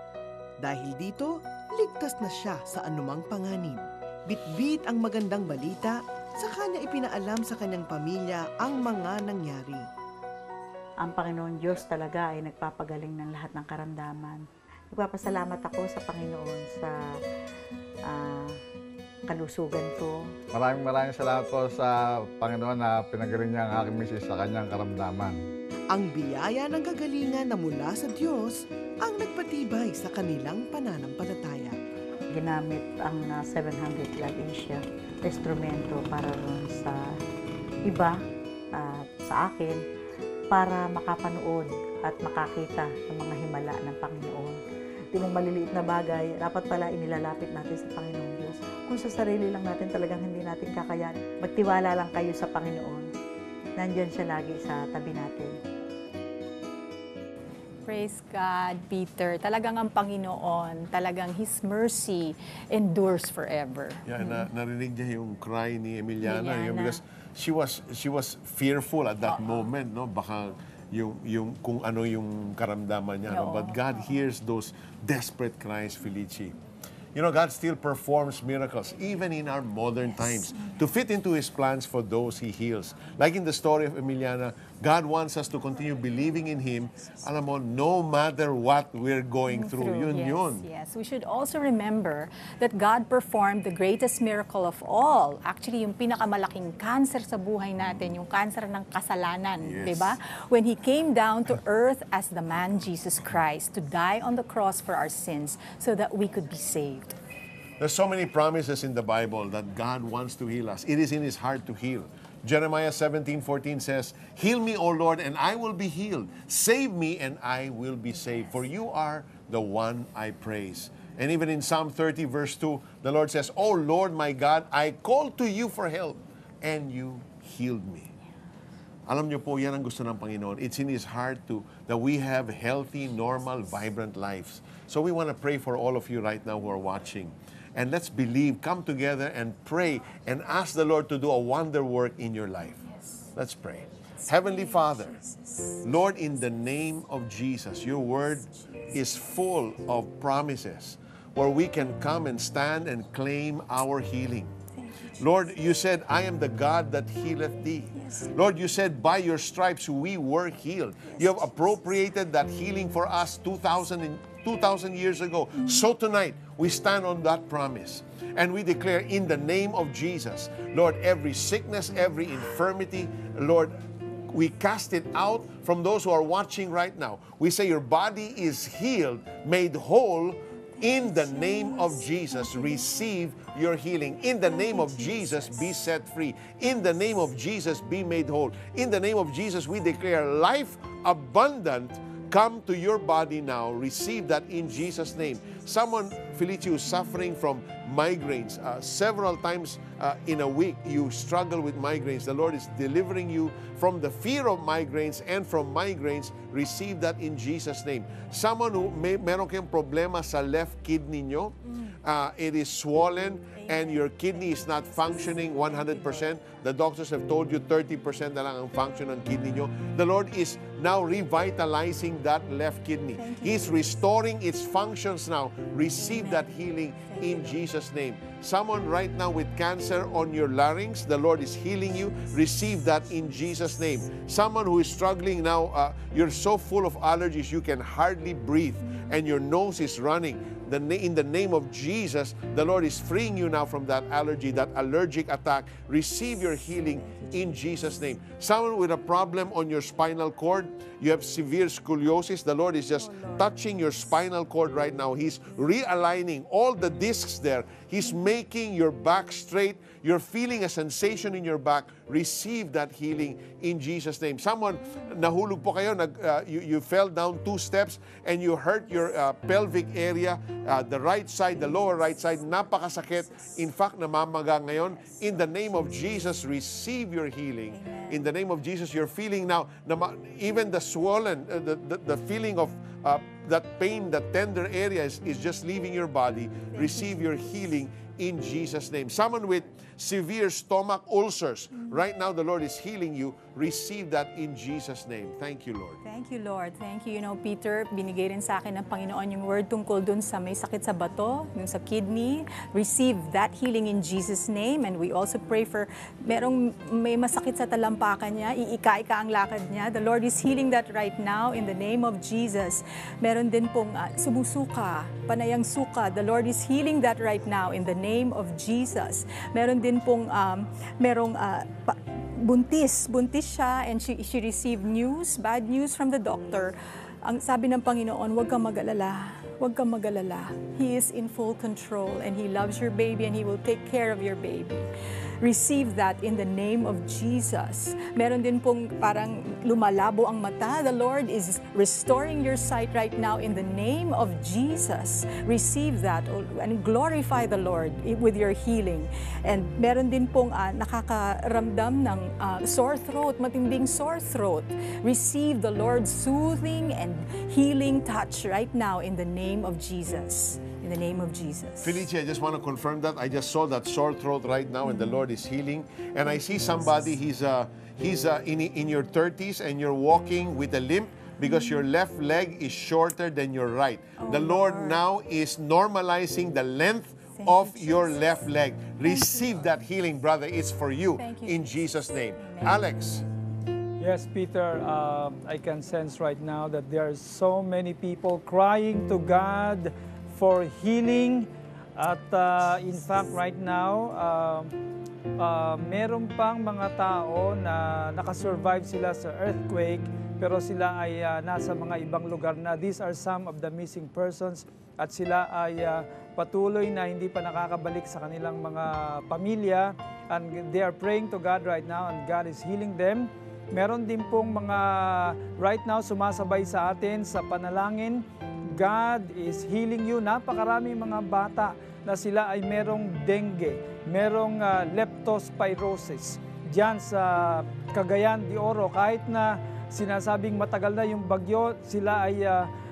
Dahil dito, ligtas na siya sa anumang panganib. Bitbit ang magandang balita, saka niya ipinaalam sa kanyang pamilya ang mga nangyari. Ang Panginoon Diyos talaga ay nagpapagaling ng lahat ng karamdaman. Nagpapasalamat ako sa Panginoon sa kalusugan ko. Maraming salamat po sa Panginoon na pinagaling niya ang aking misis sa kanyang karamdaman. Ang biyaya ng kagalingan na mula sa Diyos ang nagpatibay sa kanilang pananampalataya. Ginamit ang 700 Club Asia instrumento para ron sa iba at sa akin para makapanood at makakita ng mga himala ng Panginoon. Di mong maliliit na bagay, dapat pala inilalapit natin sa Panginoon Diyos. Kung sa sarili lang natin talagang hindi natin kakayanin, magtiwala lang kayo sa Panginoon. Nandiyan siya lagi sa tabi natin. Praise God, Peter. Talagang ang Panginoon, talagang His mercy endures forever. Yeah, narinig niya yung cry ni Emiliana. Because she was fearful at that moment, no? Baka yung kung ano yung karamdaman niya. No? But God hears those desperate cries, Felici. You know, God still performs miracles, even in our modern times, to fit into His plans for those He heals. Like in the story of Emiliana, God wants us to continue believing in Him, alam mo, no matter what we're going through. Yes. We should also remember that God performed the greatest miracle of all. Actually, yung pinakamalaking cancer sa buhay natin, yung cancer ng kasalanan, di ba? When He came down to earth as the man Jesus Christ to die on the cross for our sins so that we could be saved. There's so many promises in the Bible that God wants to heal us. It is in His heart to heal. Jeremiah 17:14 says, "Heal me, O Lord, and I will be healed. Save me, and I will be saved. For you are the one I praise." And even in Psalm 30, verse 2, the Lord says, "O Lord my God, I called to you for help, and you healed me." Alam niyo po, yan ang gusto ng Panginoon. It's in His heart that we have healthy, normal, vibrant lives. So we want to pray for all of you right now who are watching. And let's believe, come together and pray and ask the Lord to do a wonder work in your life. Let's pray. Heavenly Father, Lord, in the name of Jesus, your word is full of promises where we can come and stand and claim our healing. Lord, you said, "I am the God that healeth thee." Lord, you said, by your stripes we were healed. You have appropriated that healing for us 2,000 years ago. So tonight, we stand on that promise. And we declare in the name of Jesus, Lord, every sickness, every infirmity, Lord, we cast it out from those who are watching right now. We say your body is healed, made whole. In the name of Jesus, receive your healing. In the name of Jesus, be set free. In the name of Jesus, be made whole. In the name of Jesus, we declare life abundant come to your body now. Receive that in Jesus' name. Someone, Felicia, who's suffering from migraines. Several times in a week, you struggle with migraines. The Lord is delivering you from the fear of migraines and from migraines. Receive that in Jesus' name. Someone who meron kayong problema sa left kidney nyo, it is swollen and your kidney is not functioning 100%. The doctors have told you 30% na lang ang function ng kidney nyo. The Lord is now revitalizing that left kidney. He's restoring its functions now. Receive that healing in Jesus' name. Someone right now with cancer on your larynx, the Lord is healing you. Receive that in Jesus' name. Someone who is struggling now, you're so full of allergies you can hardly breathe and your nose is running. In the name of Jesus, the Lord is freeing you now from that allergy, that allergic attack. Receive your healing in Jesus' name. Someone with a problem on your spinal cord, you have severe scoliosis, the Lord is just touching your spinal cord right now. He's realigning all the discs there. He's making your back straight. You're feeling a sensation in your back. Receive that healing in Jesus' name. Someone, nahulog po kayo, you fell down 2 steps and you hurt your pelvic area, the right side, the lower right side, napakasakit. In fact, namamaga ngayon. In the name of Jesus, receive your healing. In the name of Jesus, you're feeling now, even the swollen, the feeling of that pain, that tender area is just leaving your body. Receive your healing in Jesus' name. Someone with severe stomach ulcers, right now the Lord is healing you. Receive that in Jesus' name. Thank you, Lord. Thank you, Lord. Thank you. You know, Peter, binigay rin sa akin ng Panginoon yung word tungkol dun sa may sakit sa bato, dun sa kidney. Receive that healing in Jesus' name. And we also pray for may masakit sa talampakan niya, iika-ika ang lakad niya. The Lord is healing that right now in the name of Jesus. Meron din pong sumusuka, panayang suka. The Lord is healing that right now in the name of Jesus. Meron din pong buntis siya and she received bad news from the doctor. Ang sabi ng Panginoon, huwag kang mag-alala. Huwag kang mag-alala. He is in full control and He loves your baby and He will take care of your baby. Receive that in the name of Jesus. Meron din pong parang lumalabo ang mata. The Lord is restoring your sight right now in the name of Jesus. Receive that and glorify the Lord with your healing. And meron din pong nakakaramdam ng sore throat, matinding sore throat. Receive the Lord's soothing and healing touch right now in the name of Jesus. In the name of Jesus. Felicia, I just want to confirm that. I just saw that sore throat right now and the Lord is healing. And I see somebody, he's in your 30s and you're walking with a limp because your left leg is shorter than your right. The Lord now is normalizing the length of your left leg. Receive that healing, brother. It's for you in Jesus' name. Alex. Yes, Peter, I can sense right now that there are so many people crying to God for healing. At in fact, right now, meron pang mga tao na nakasurvive sila sa earthquake, pero sila ay nasa mga ibang lugar na. These are some of the missing persons at sila ay patuloy na hindi pa nakakabalik sa kanilang mga pamilya. And they are praying to God right now and God is healing them. Meron din pong mga right now sumasabay sa atin sa panalangin. God is healing you. Napakaraming mga bata na sila ay merong dengue, merong leptospirosis. Diyan sa Cagayan de Oro, kahit na sinasabing matagal na yung bagyo, sila ay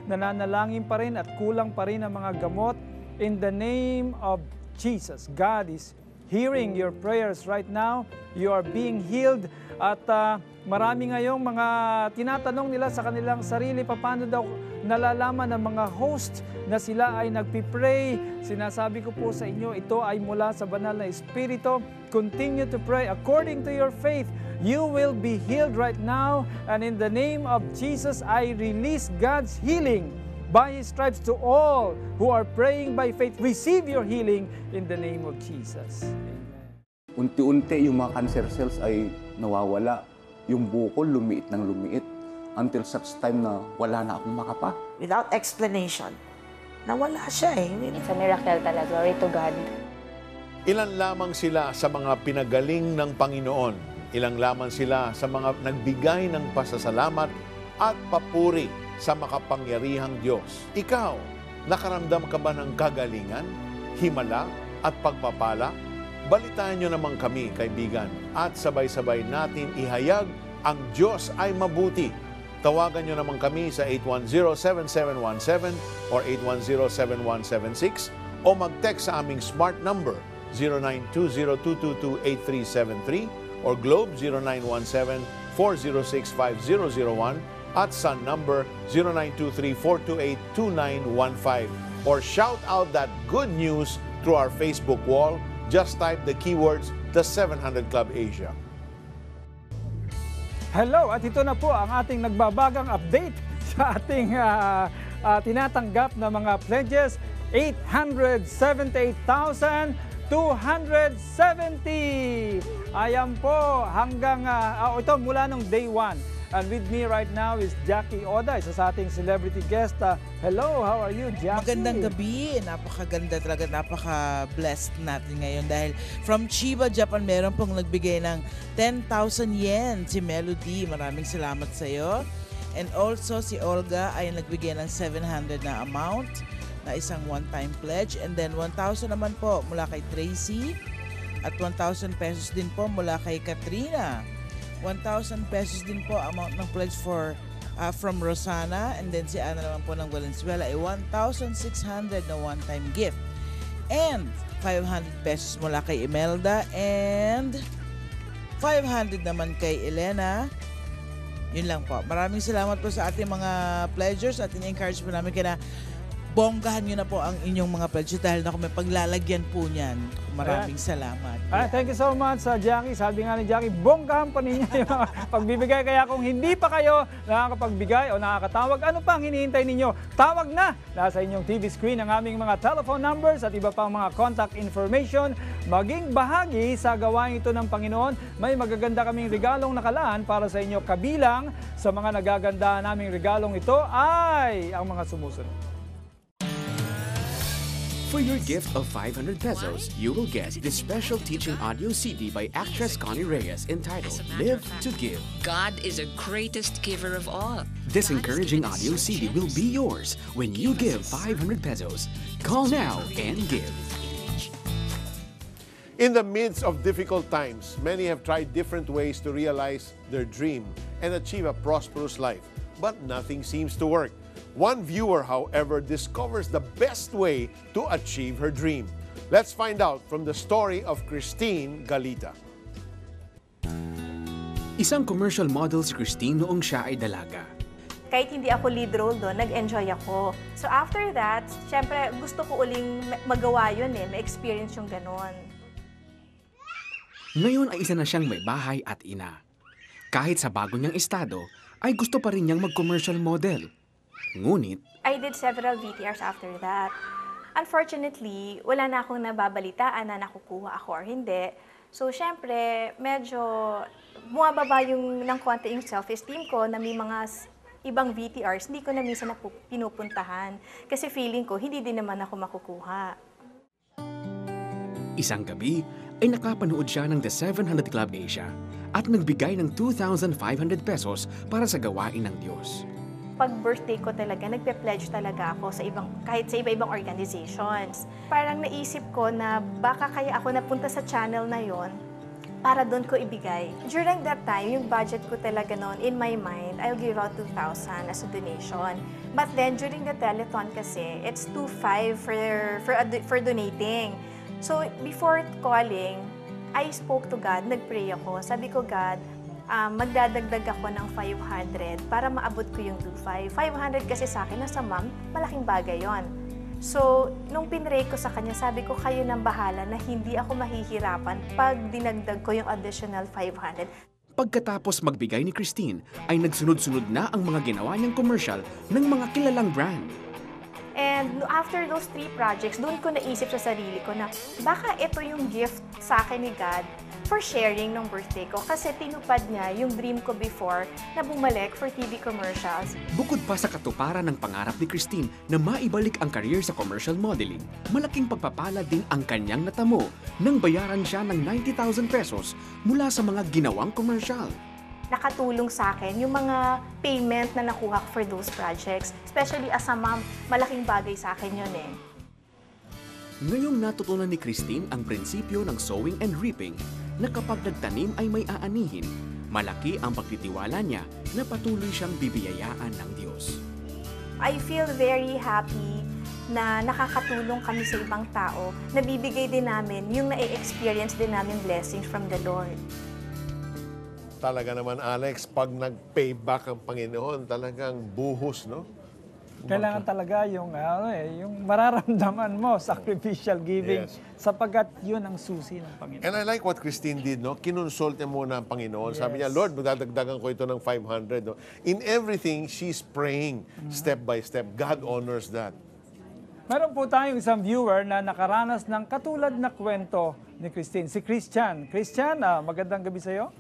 nananalangin pa rin at kulang pa rin ang mga gamot. In the name of Jesus, God is hearing your prayers right now. You are being healed. At marami ngayong mga tinatanong nila sa kanilang sarili, paano daw nalalaman ng mga host na sila ay nagpipray. Sinasabi ko po sa inyo, ito ay mula sa banal na Espiritu. Continue to pray according to your faith. You will be healed right now. And in the name of Jesus, I release God's healing. By His stripes to all who are praying by faith, receive your healing in the name of Jesus. Unti-unti yung mga cancer cells ay nawawala. Yung bukol lumiit ng lumiit until such time na wala na akong makapa. Without explanation, nawala siya eh. It's a miracle talaga. Glory to God. Ilan lamang sila sa mga pinagaling ng Panginoon. Ilang lamang sila sa mga nagbigay ng pasasalamat at papuri sa makapangyarihang Diyos. Ikaw, Nakaramdam ka ba ng kagalingan, himala at pagpapala? Balitaan nyo naman kami, kaibigan, at sabay-sabay natin ihayag ang Diyos ay mabuti. Tawagan nyo naman kami sa 810-7717 or 810-7176 o mag-text sa aming smart number 0920-222-8373 or Globe 0917-406-5001 at Sun number 0923-428-2915 or shout out that good news through our Facebook wall. Just type the keywords The 700 Club Asia. Hello, at ito na po ang ating nagbabagang update sa ating tinatanggap na mga pledges. 878,270. Ayan po, hanggang ito mula nung day 1. And with me right now is Jackie Oda, isa sa ating celebrity guest. Hello, how are you, Jackie? Magandang gabi. Napakaganda talaga, napaka-blessed natin ngayon dahil from Chiba, Japan, meron pong nagbigay ng 10,000 yen si Melody. Maraming salamat sa iyo. And also si Olga ay nagbigay ng 700 na amount na isang one-time pledge. And then 1,000 naman po mula kay Tracy at 1,000 pesos din po mula kay Katrina. 1,000 pesos din po amount ng pledge from Rosana, and then si Ana naman po ng Valenzuela ay 1,600 na one-time gift. And 500 pesos mula kay Imelda and 500 naman kay Elena. Yun lang po. Maraming salamat po sa ating mga pledgers at in-encourage po namin kaya na bonggahan nyo na po ang inyong mga pledges dahil na kung may paglalagyan po niyan. Maraming salamat. Thank you so much, Jackie. Sabi nga ni Jackie, bonggahan pa ninyo yung mga pagbibigay. Kaya kung hindi pa kayo nakakapagbigay o nakakatawag, ano pang hinihintay ninyo? Tawag na! Nasa inyong TV screen ang aming mga telephone numbers at iba pang mga contact information. Maging bahagi sa gawain ito ng Panginoon. May magaganda kaming regalong nakalaan para sa inyo. Kabilang sa mga nagaganda naming regalong ito ay ang mga sumusunod. For your gift of 500 pesos, you will get this special teaching audio CD by actress Connie Reyes entitled Live to Give. God is the greatest giver of all. This encouraging audio CD will be yours when you give 500 pesos. Call now and give. In the midst of difficult times, many have tried different ways to realize their dream and achieve a prosperous life, but nothing seems to work. One viewer, however, discovers the best way to achieve her dream. Let's find out from the story of Christine Galita. Isang commercial model si Christine noong siya ay dalaga. Kahit hindi ako lead role doon, nag-enjoy ako. So after that, syempre gusto ko uling magawa yun ma-experience yung ganon. Ngayon ay isa na siyang may bahay at ina. Kahit sa bago niyang estado, ay gusto pa rin niyang mag-commercial model. Ngunit, I did several VTRs after that. Unfortunately, wala na akong nababalitaan na nakukuha ako or hindi. So, syempre, medyo bumababa ng konti yung self-esteem ko na may mga ibang VTRs, hindi ko na minsan pinupuntahan. Kasi feeling ko, hindi din naman ako makukuha. Isang gabi ay nakapanood siya ng The 700 Club Asia at nagbigay ng 2,500 pesos para sa gawain ng Diyos. Pag birthday ko talaga, nagpe-pledge talaga ako sa kahit sa iba-ibang organizations. Parang naisip ko na baka kaya ako napunta sa channel na yon para doon ko ibigay. During that time, yung budget ko talaga noon, in my mind, I'll give out 2,000 as a donation. But then, during the telethon kasi, it's 2,500 for donating. So, before calling, I spoke to God, nag-pray ako. Sabi ko, God, magdadagdag ako ng 500 para maabot ko yung 2,500. 500 kasi sa akin, nasa ma'am, malaking bagay yon. So, nung pinray ko sa kanya, sabi ko, kayo nang bahala na hindi ako mahihirapan pag dinagdag ko yung additional 500. Pagkatapos magbigay ni Christine, ay nagsunod-sunod na ang mga ginawa niyang commercial ng mga kilalang brand. And after those 3 projects, doon ko naisip sa sarili ko na baka ito yung gift sa akin ni God for sharing ng birthday ko. Kasi tinupad niya yung dream ko before na bumalik for TV commercials. Bukod pa sa katuparan ng pangarap ni Christine na maibalik ang career sa commercial modeling, malaking pagpapala din ang kanyang natamo nang bayaran siya ng 90,000 pesos mula sa mga ginawang commercial. nakatulong sa akin yung mga payment na nakuha ko for those projects. Especially as a mom, malaking bagay sa akin yun eh. Ngayong natutunan ni Christine ang prinsipyo ng sowing and reaping na kapag nagtanim ay may aanihin, malaki ang pagtitiwala niya na patuloy siyang bibiyayaan ng Diyos. I feel very happy na nakakatulong kami sa ibang tao, nabibigay din namin yung na-experience din namin blessings from the Lord. Talaga naman, Alex, pag nag-payback ang Panginoon, talagang buhos, no? Kailangan talaga yung mararamdaman mo, sacrificial giving, sapagkat yun ang susi ng Panginoon. And I like what Christine did, no? Kinonsult niya muna ang Panginoon. Sabi niya, Lord, magdadagdagan ko ito ng 500. No? In everything, she's praying step by step. God honors that. Meron po tayong isang viewer na nakaranas ng katulad na kwento ni Christine. Si Christian. Christian, magandang gabi sa'yo.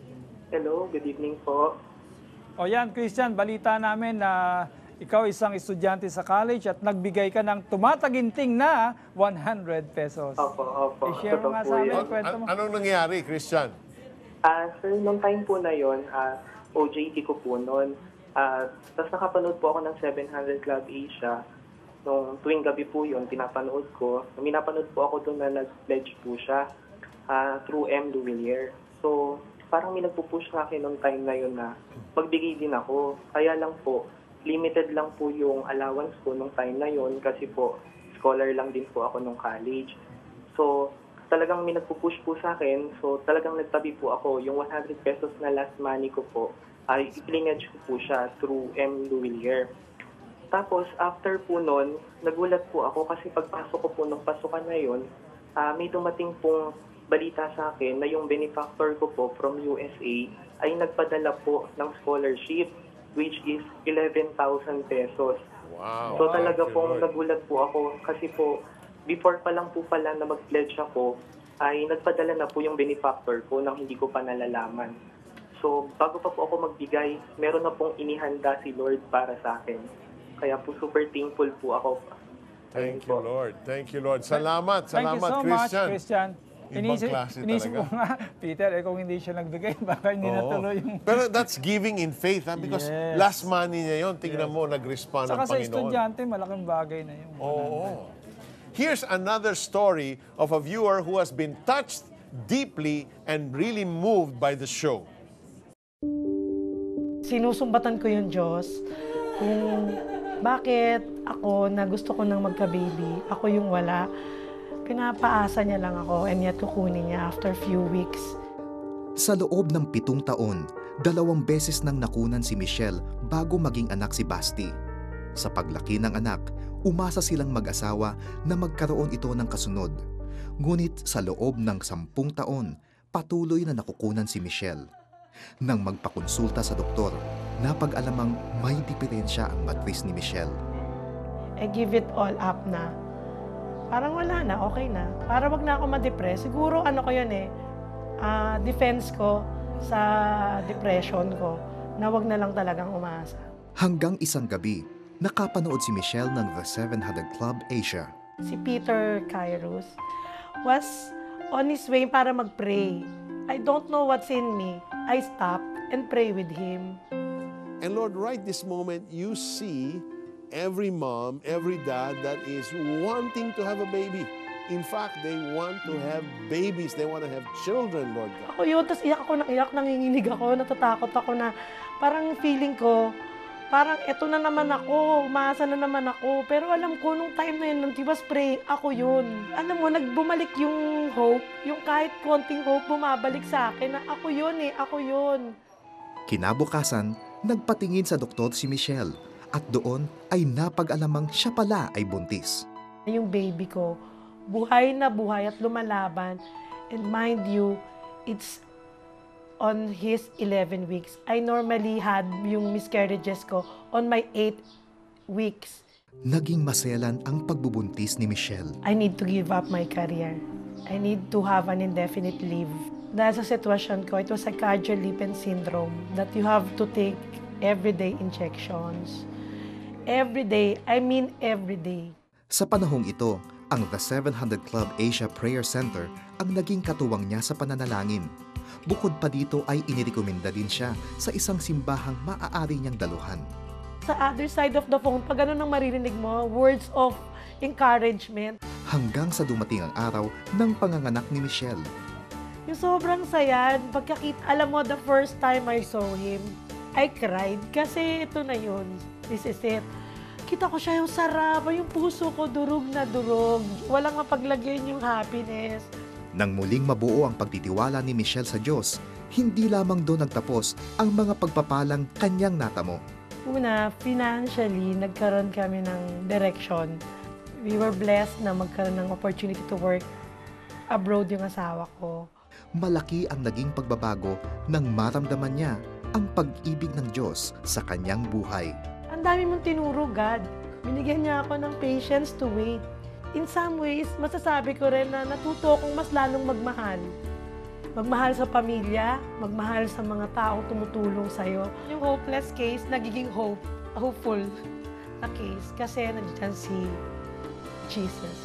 Hello, good evening po. O yan, Christian, balita namin na ikaw isang estudyante sa college at nagbigay ka ng tumataginting na 100 pesos. Opo. I-share mo nga sa amin, kwento mo. Anong nangyari, Christian? Sir, nung time po na yun, OJT ko po noon. Tapos nakapanood po ako ng 700 Club Asia. Nung tuwing gabi po yun, pinapanood ko. Minapanood po ako doon na nag-pledge po siya through M. Louvillier. So, parang may nagpupush sa akin nung time na yun na magbigay din ako. Kaya lang po, limited lang po yung allowance ko nung time na yun kasi po, scholar lang din po ako nung college. So, talagang may nagpupush po sa akin. So, talagang nagtabi po ako. Yung 100 pesos na last money ko po, ay i-pledge ko po siya through M. Louvillier. Tapos, after po nun, nagulat po ako kasi pagpasok ko po nung pasukan na yun, may dumating pong balita sa akin na yung benefactor ko po from USA ay nagpadala po ng scholarship, which is 11,000 pesos. Wow. So talaga pong nagulat po ako kasi po, before pa lang po pala na mag-pledge ako, ay nagpadala na po yung benefactor ko nang hindi ko pa nalalaman. So bago pa po ako magbigay, meron na pong inihanda si Lord para sa akin. Kaya po super thankful po ako. Thank you, Lord. Thank you, Lord. Salamat, Thank you so Christian. Much, Christian. Ibang klase Inisip ko talaga. nga, Peter, kung hindi siya nagbigay, baka hindi natuloy yung... Pero that's giving in faith, because last money niya yun, tignan mo, nag-respond ang Saka sa Panginoon. estudyante, malaking bagay na yun. Oo. Here's another story of a viewer who has been touched deeply and really moved by the show. Sinusumbatan ko yung Diyos kung bakit ako na gusto ko nang magka-baby, ako yung wala. Pinapaasa niya lang ako and yet kukunin niya after few weeks. Sa loob ng 7 taon, 2 beses nang nakunan si Michelle bago maging anak si Basti. Sa paglaki ng anak, umasa silang mag-asawa na magkaroon ito ng kasunod. Ngunit sa loob ng 10 taon, patuloy na nakukunan si Michelle. Nang magpakonsulta sa doktor, napag-alamang may diferensya ang matris ni Michelle. I give it all up na. Parang wala na, okay na. Para wag na ako ma-depress. Siguro ano ko yun defense ko sa depression ko na wag na lang talagang umasa. Hanggang isang gabi, nakapanood si Michelle ng The 700 Club Asia. Si Peter Kairos was on his way para mag-pray. I don't know what's in me. I stopped and pray with him. And Lord, right this moment, you see every mom, every dad that is wanting to have a baby. In fact, they want to have babies. They want to have children, Lord God. Ako yun, tapos iyak ako ng iyak, nanginginig ako, natatakot ako na parang feeling ko, parang eto na naman ako, umasa na naman ako. Pero alam ko, nung time na yun, nung he was praying, ako yun. Alam mo, nagbumalik yung hope, yung kahit konting hope, bumabalik sa akin na ako yun ako yun. Kinabukasan, nagpatingin sa doktor si Michelle at doon ay napag-alamang siya pala ay buntis. Yung baby ko, buhay na buhay at lumalaban. And mind you, it's on his 11 weeks. I normally had yung miscarriages ko on my 8 weeks. Naging maselan ang pagbubuntis ni Michelle. I need to give up my career. I need to have an indefinite leave. Dahil sa sitwasyon ko, it was a Kajal-Lipin syndrome that you have to take everyday injections. Every day, I mean every day. Sa panahong ito, ang The 700 Club Asia Prayer Center ang naging katuwang niya sa pananalangin. Bukod pa dito ay inirekomenda din siya sa isang simbahang maaari niyang daluhan. Sa other side of the phone, pag ano nang maririnig mo, words of encouragement. Hanggang sa dumating ang araw ng panganganak ni Michelle. Yung sobrang saya, pagkakita, alam mo, the first time I saw him, I cried kasi ito na yun. This is it. Kita ko siya yung sarap, yung puso ko durog na durog. Walang mapaglagyan yung happiness. Nang muling mabuo ang pagtitiwala ni Michelle sa Diyos, hindi lamang doon nagtapos ang mga pagpapalang kanyang natamo. Una, financially, nagkaroon kami ng direction. We were blessed na magkaroon ng opportunity to work abroad yung asawa ko. Malaki ang naging pagbabago nang maramdaman niya ang pag-ibig ng Diyos sa kanyang buhay. Ang dami mong tinuro, God. Binigyan niya ako ng patience to wait. In some ways, masasabi ko rin na natuto akong mas lalong magmahal. Magmahal sa pamilya, magmahal sa mga taong tumutulong sa'yo. Yung hopeless case, nagiging hopeful na case kasi nandiyan si Jesus.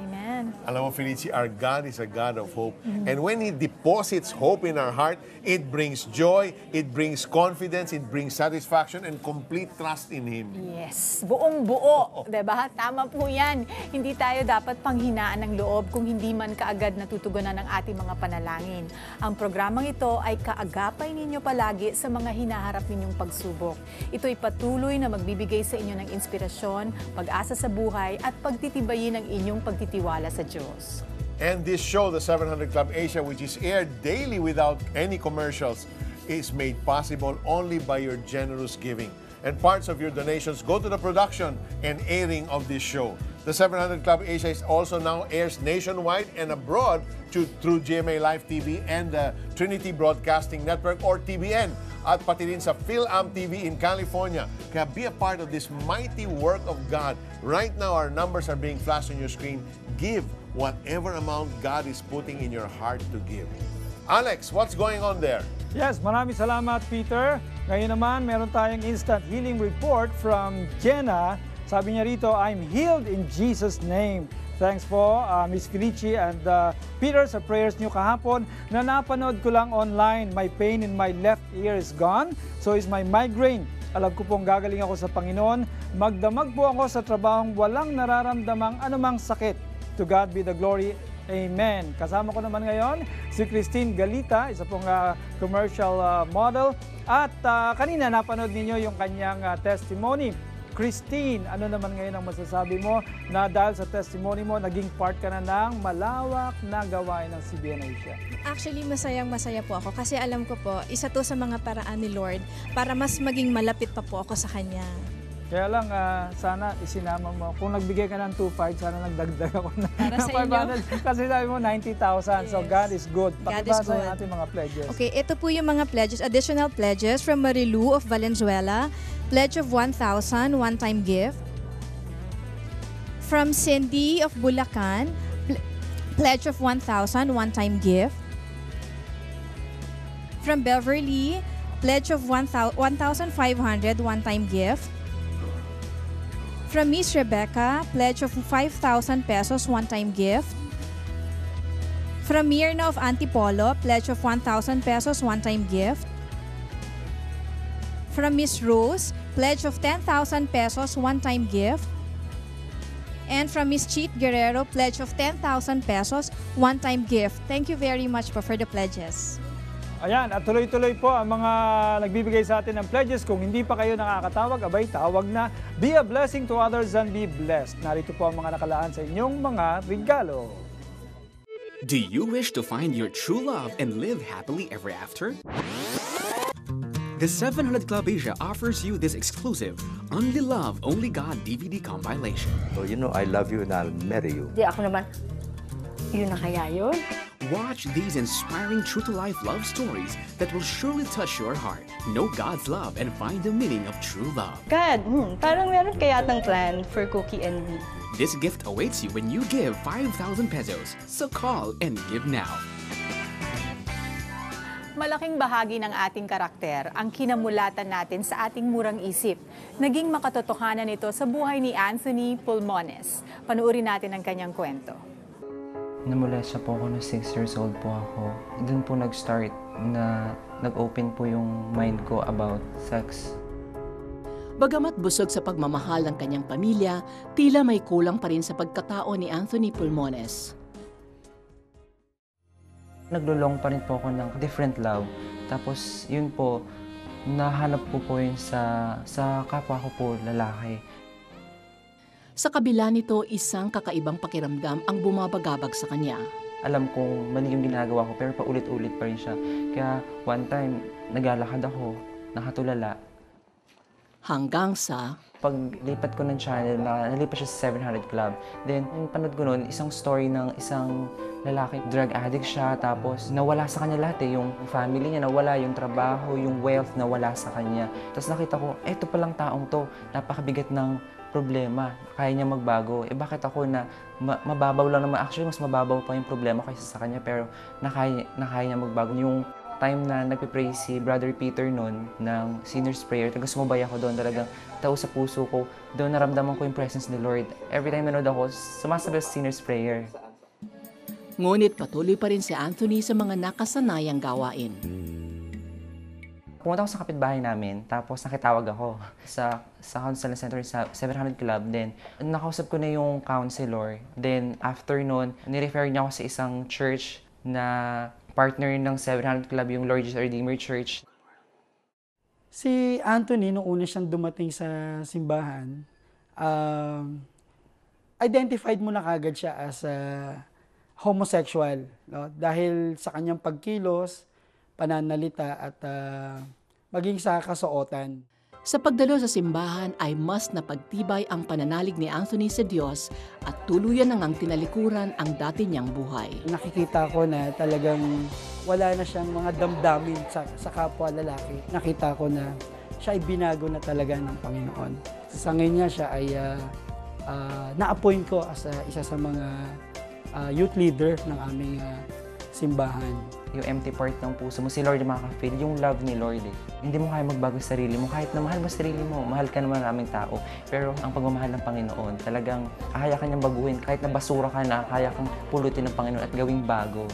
Amen. Alam mo, Felici, our God is a God of hope. And when He deposits hope in our heart, it brings joy, it brings confidence, it brings satisfaction, and complete trust in Him. Yes, buong-buo, diba? Tama po yan. Hindi tayo dapat panghinaan ng loob kung hindi man kaagad natutugunan ng ating mga panalangin. Ang programang ito ay kaagapay ninyo palagi sa mga hinaharap ninyong pagsubok. Ito'y patuloy na magbibigay sa inyo ng inspirasyon, pag-asa sa buhay, at pagtitibayin ang inyong pagtitiwala sa Diyos. And this show, the 700 Club Asia, which is aired daily without any commercials, is made possible only by your generous giving. And parts of your donations go to the production and airing of this show. The 700 Club Asia is also now airs nationwide and abroad through GMA Live TV and the Trinity Broadcasting Network or TBN. At pati rin sa PhilAm TV in California. Kaya be a part of this mighty work of God. Right now, our numbers are being flashed on your screen. Give whatever amount God is putting in your heart to give. Alex, what's going on there? Yes, maraming salamat, Peter. Ngayon naman, meron tayong instant healing report from Jenna. Sabi niya rito, I'm healed in Jesus' name. Thanks po, Miss Felici and Peter, sa prayers niyo kahapon na napanood ko lang online. My pain in my left ear is gone, so is my migraine. Alam ko pong gagaling ako sa Panginoon. Magdamag po ako sa trabahong walang nararamdamang anumang sakit. To God be the glory. Amen. Kasama ko naman ngayon si Christine Galita, isa pong commercial model. At kanina napanood ninyo yung kanyang testimony. Christine, ano naman ngayon ang masasabi mo na dahil sa testimony mo, naging part ka na ng malawak na gawain ng CBN Asia? Actually, masayang-masaya po ako kasi alam ko po, isa to sa mga paraan ni Lord para mas maging malapit pa po ako sa Kanya. Kaya lang, sana isinama mo. Kung nagbigay ka ng 2.5, sana nagdagdag ako na para sa 500. Kasi sabi mo 90,000. Yes. So God is good. Pakibasa natin mga pledges. Okay, ito po yung mga pledges, additional pledges from Marilu of Valenzuela. Pledge of 1,000, one-time gift. From Cindy of Bulacan, pledge of 1,000, one-time gift. From Beverly, pledge of 1,500, one-time gift. From Miss Rebecca, pledge of 5,000 pesos, one-time gift. From Mirna of Antipolo, pledge of 1,000 pesos, one-time gift. From Miss Rose, pledge of 10,000 pesos, one-time gift. And from Miss Cheat Guerrero, pledge of 10,000 pesos, one-time gift. Thank you very much po for the pledges. Ayan, at tuloy-tuloy po ang mga nagbibigay sa atin ng pledges. Kung hindi pa kayo nakakatawag, abay, tawag na. Be a blessing to others and be blessed. Narito po ang mga nakalaan sa inyong mga regalo. Do you wish to find your true love and live happily ever after? The 700 Club Asia offers you this exclusive Only Love, Only God DVD compilation. So, you know, I love you and I'll marry you. Di ako naman, yun na kaya yun? Watch these inspiring true-to-life love stories that will surely touch your heart. Know God's love and find the meaning of true love. God, parang meron kaya tang plan for Cookie and me. This gift awaits you when you give 5,000 pesos. So call and give now. Malaking bahagi ng ating karakter ang kinamulatan natin sa ating murang isip. Naging makatotohanan ito sa buhay ni Anthony Pulmones. Panuorin natin ang kanyang kwento. Namolestya po ako nung 6 years old po ako. Doon po nag-start na nag-open po yung mind ko about sex. Bagamat busog sa pagmamahal ng kanyang pamilya, tila may kulang pa rin sa pagkatao ni Anthony Pulmones. Naglulong pa rin po ako ng different love. Tapos yun po, nahanap ko po yun sa kapwa ko po lalaki. Sa kabila nito, isang kakaibang pakiramdam ang bumabagabag sa kanya. Alam kong mali yung ginagawa ko pero paulit-ulit pa rin siya. Kaya one time, naglalakad ako, nakatulala. Hanggang sa paglipat ko ng channel, nalipat siya sa 700 Club. Then, panood ko noon, isang story ng isang lalaki, drug addict siya, tapos nawala sa kanya lahat yung family niya, nawala yung trabaho, yung wealth, nawala sa kanya. Tapos nakita ko, eto palang taong to, napakabigat ng problema, kaya niya magbago. Bakit ako na mababaw lang naman, actually mas mababaw pa yung problema kaysa sa kanya, pero nakaya niya magbago. Yung time na nagpipray si Brother Peter noon ng Sinner's Prayer, taga sumabay ako doon, talagang tao sa puso ko, doon naramdaman ko yung presence ni Lord. Every time nanood ako, sumasabay sa Sinner's Prayer. Ngunit patuloy pa rin si Anthony sa mga nakasanayang gawain. Pumunta ako sa kapitbahay namin, tapos nakitawag ako sa counseling center sa 700 Club. Then, nakausap ko na yung counselor. Then, after nun, nirefer niya ako sa isang church na partner ng 700 Club, yung Lord Jesus Redeemer Church. Si Anthony, nung una siyang dumating sa simbahan, identified mo na kagad siya as homosexual. No? Dahil sa kanyang pagkilos, pananalita at maging sa kasuotan. Sa pagdalo sa simbahan ay mas napagtibay ang pananalig ni Anthony sa Diyos at tuluyan nang tinalikuran ang dati niyang buhay. Nakikita ko na talagang wala na siyang mga damdamin sa kapwa lalaki. Nakita ko na siya ay binago na talaga ng Panginoon. Sa ngayon niya siya ay na-appoint ko as isa sa mga youth leader ng aming simbahan. Yung empty part ng puso mo, si Lord makaka-feel yung love ni Lord eh. Hindi mo kaya magbago sa sarili mo, kahit na mahal mo sarili mo, mahal ka naman maraming tao. Pero ang pagmamahal ng Panginoon, talagang kaya ka niyang baguhin, kahit na basura ka na, kaya kang pulutin ng Panginoon at gawing bago.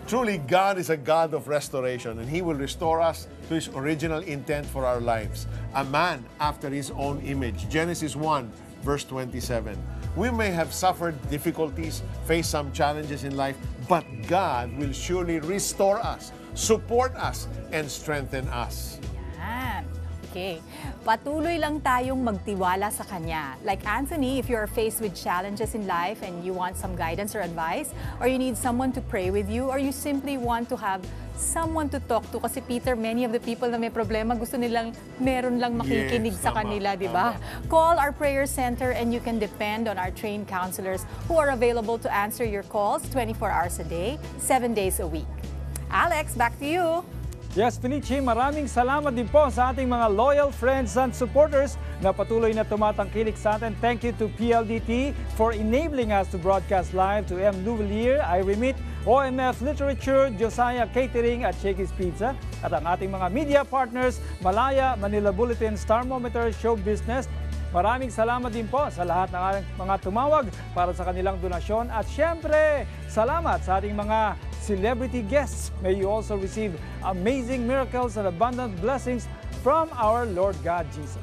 Truly, God is a God of restoration, and He will restore us to His original intent for our lives. A man after His own image. Genesis 1, verse 27. We may have suffered difficulties, faced some challenges in life, but God will surely restore us, support us, and strengthen us. Yan. Okay. Patuloy lang tayong magtiwala sa Kanya. Like Anthony, if you are faced with challenges in life and you want some guidance or advice, or you need someone to pray with you, or you simply want to have someone to talk to. Kasi Peter, many of the people na may problema, gusto nilang meron lang makikinig sa kanila, di ba? Call our prayer center and you can depend on our trained counselors who are available to answer your calls 24 hours a day, 7 days a week. Alex, back to you. Yes, Felicie, maraming salamat din po sa ating mga loyal friends and supporters na patuloy na tumatangkilik sa atin. Thank you to PLDT for enabling us to broadcast live, to M. Louvellier, I Remit, OMF Literature, Josiah Catering at Shakey's Pizza, at ang ating mga media partners, Malaya, Manila Bulletin, Starmometer, Show Business. Maraming salamat din po sa lahat ng mga tumawag para sa kanilang donasyon. At syempre, salamat sa ating mga celebrity guests. May you also receive amazing miracles and abundant blessings from our Lord God Jesus.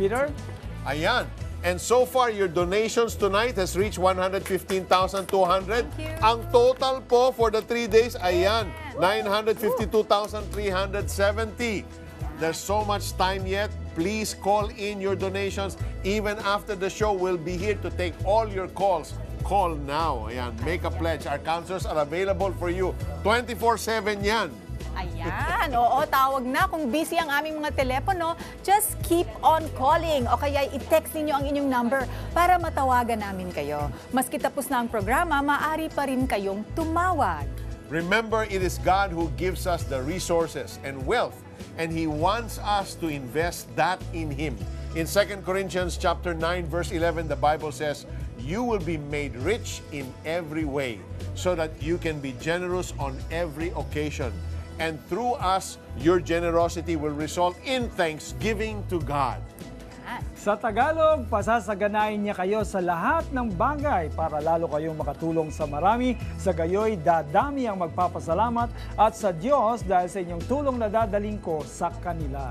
Peter? Ayan. And so far, your donations tonight has reached 115,200. Ang total po for the 3 days, ayan, 952,370. There's so much time yet. Please call in your donations. Even after the show, we'll be here to take all your calls. Call now. Ayan, make a pledge. Our counselors are available for you. 24/7 yan. Ayan, oo, tawag na. Kung busy ang aming mga telepono, just keep on calling o kaya i-text ninyo ang inyong number para matawagan namin kayo. Maski tapos na ang programa, maaari pa rin kayong tumawag. Remember, it is God who gives us the resources and wealth, and He wants us to invest that in Him. In 2 Corinthians chapter 9, verse 11, the Bible says, "You will be made rich in every way, so that you can be generous on every occasion. And through us, your generosity will result in thanksgiving to God." Sa Tagalog, pasasaganain niya kayo sa lahat ng bagay para lalo kayong makatulong sa marami. Sa gayoy, dadami ang magpapasalamat at sa Diyos dahil sa inyong tulong na dadaling ko sa kanila.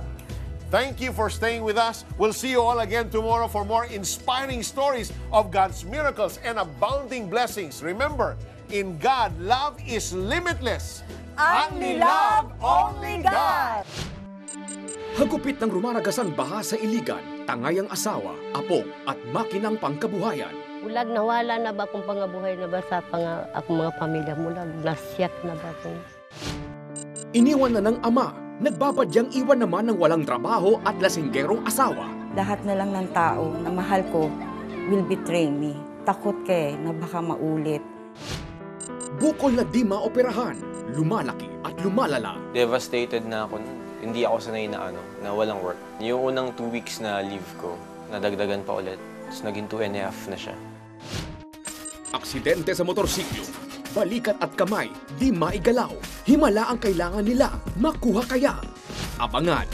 Thank you for staying with us. We'll see you all again tomorrow for more inspiring stories of God's miracles and abounding blessings. Remember, in God, love is limitless. Only love, only God! Hagupit ng rumaragasang baha sa Iligan, tangay ang asawa, apo at makinang pangkabuhayan. Ulag nawala na ba kung pangabuhay na ba sa akong mga pamilya mula nasyat na ba kung... Iniwan na ng ama, nagbabadyang iwan naman ng walang trabaho at lasinggerong asawa. Lahat na lang ng tao na mahal ko will betray me. Takot kay na baka maulit. Bukol na di maoperahan, lumalaki at lumalala. Devastated na ako. Hindi ako sanay na walang work. Yung unang 2 weeks na leave ko, nadagdagan pa ulit. Tapos naging 2.5 na siya. Aksidente sa motorsiklo, balikat at kamay, di maigalaw. Himala ang kailangan nila, makuha kaya. Abangan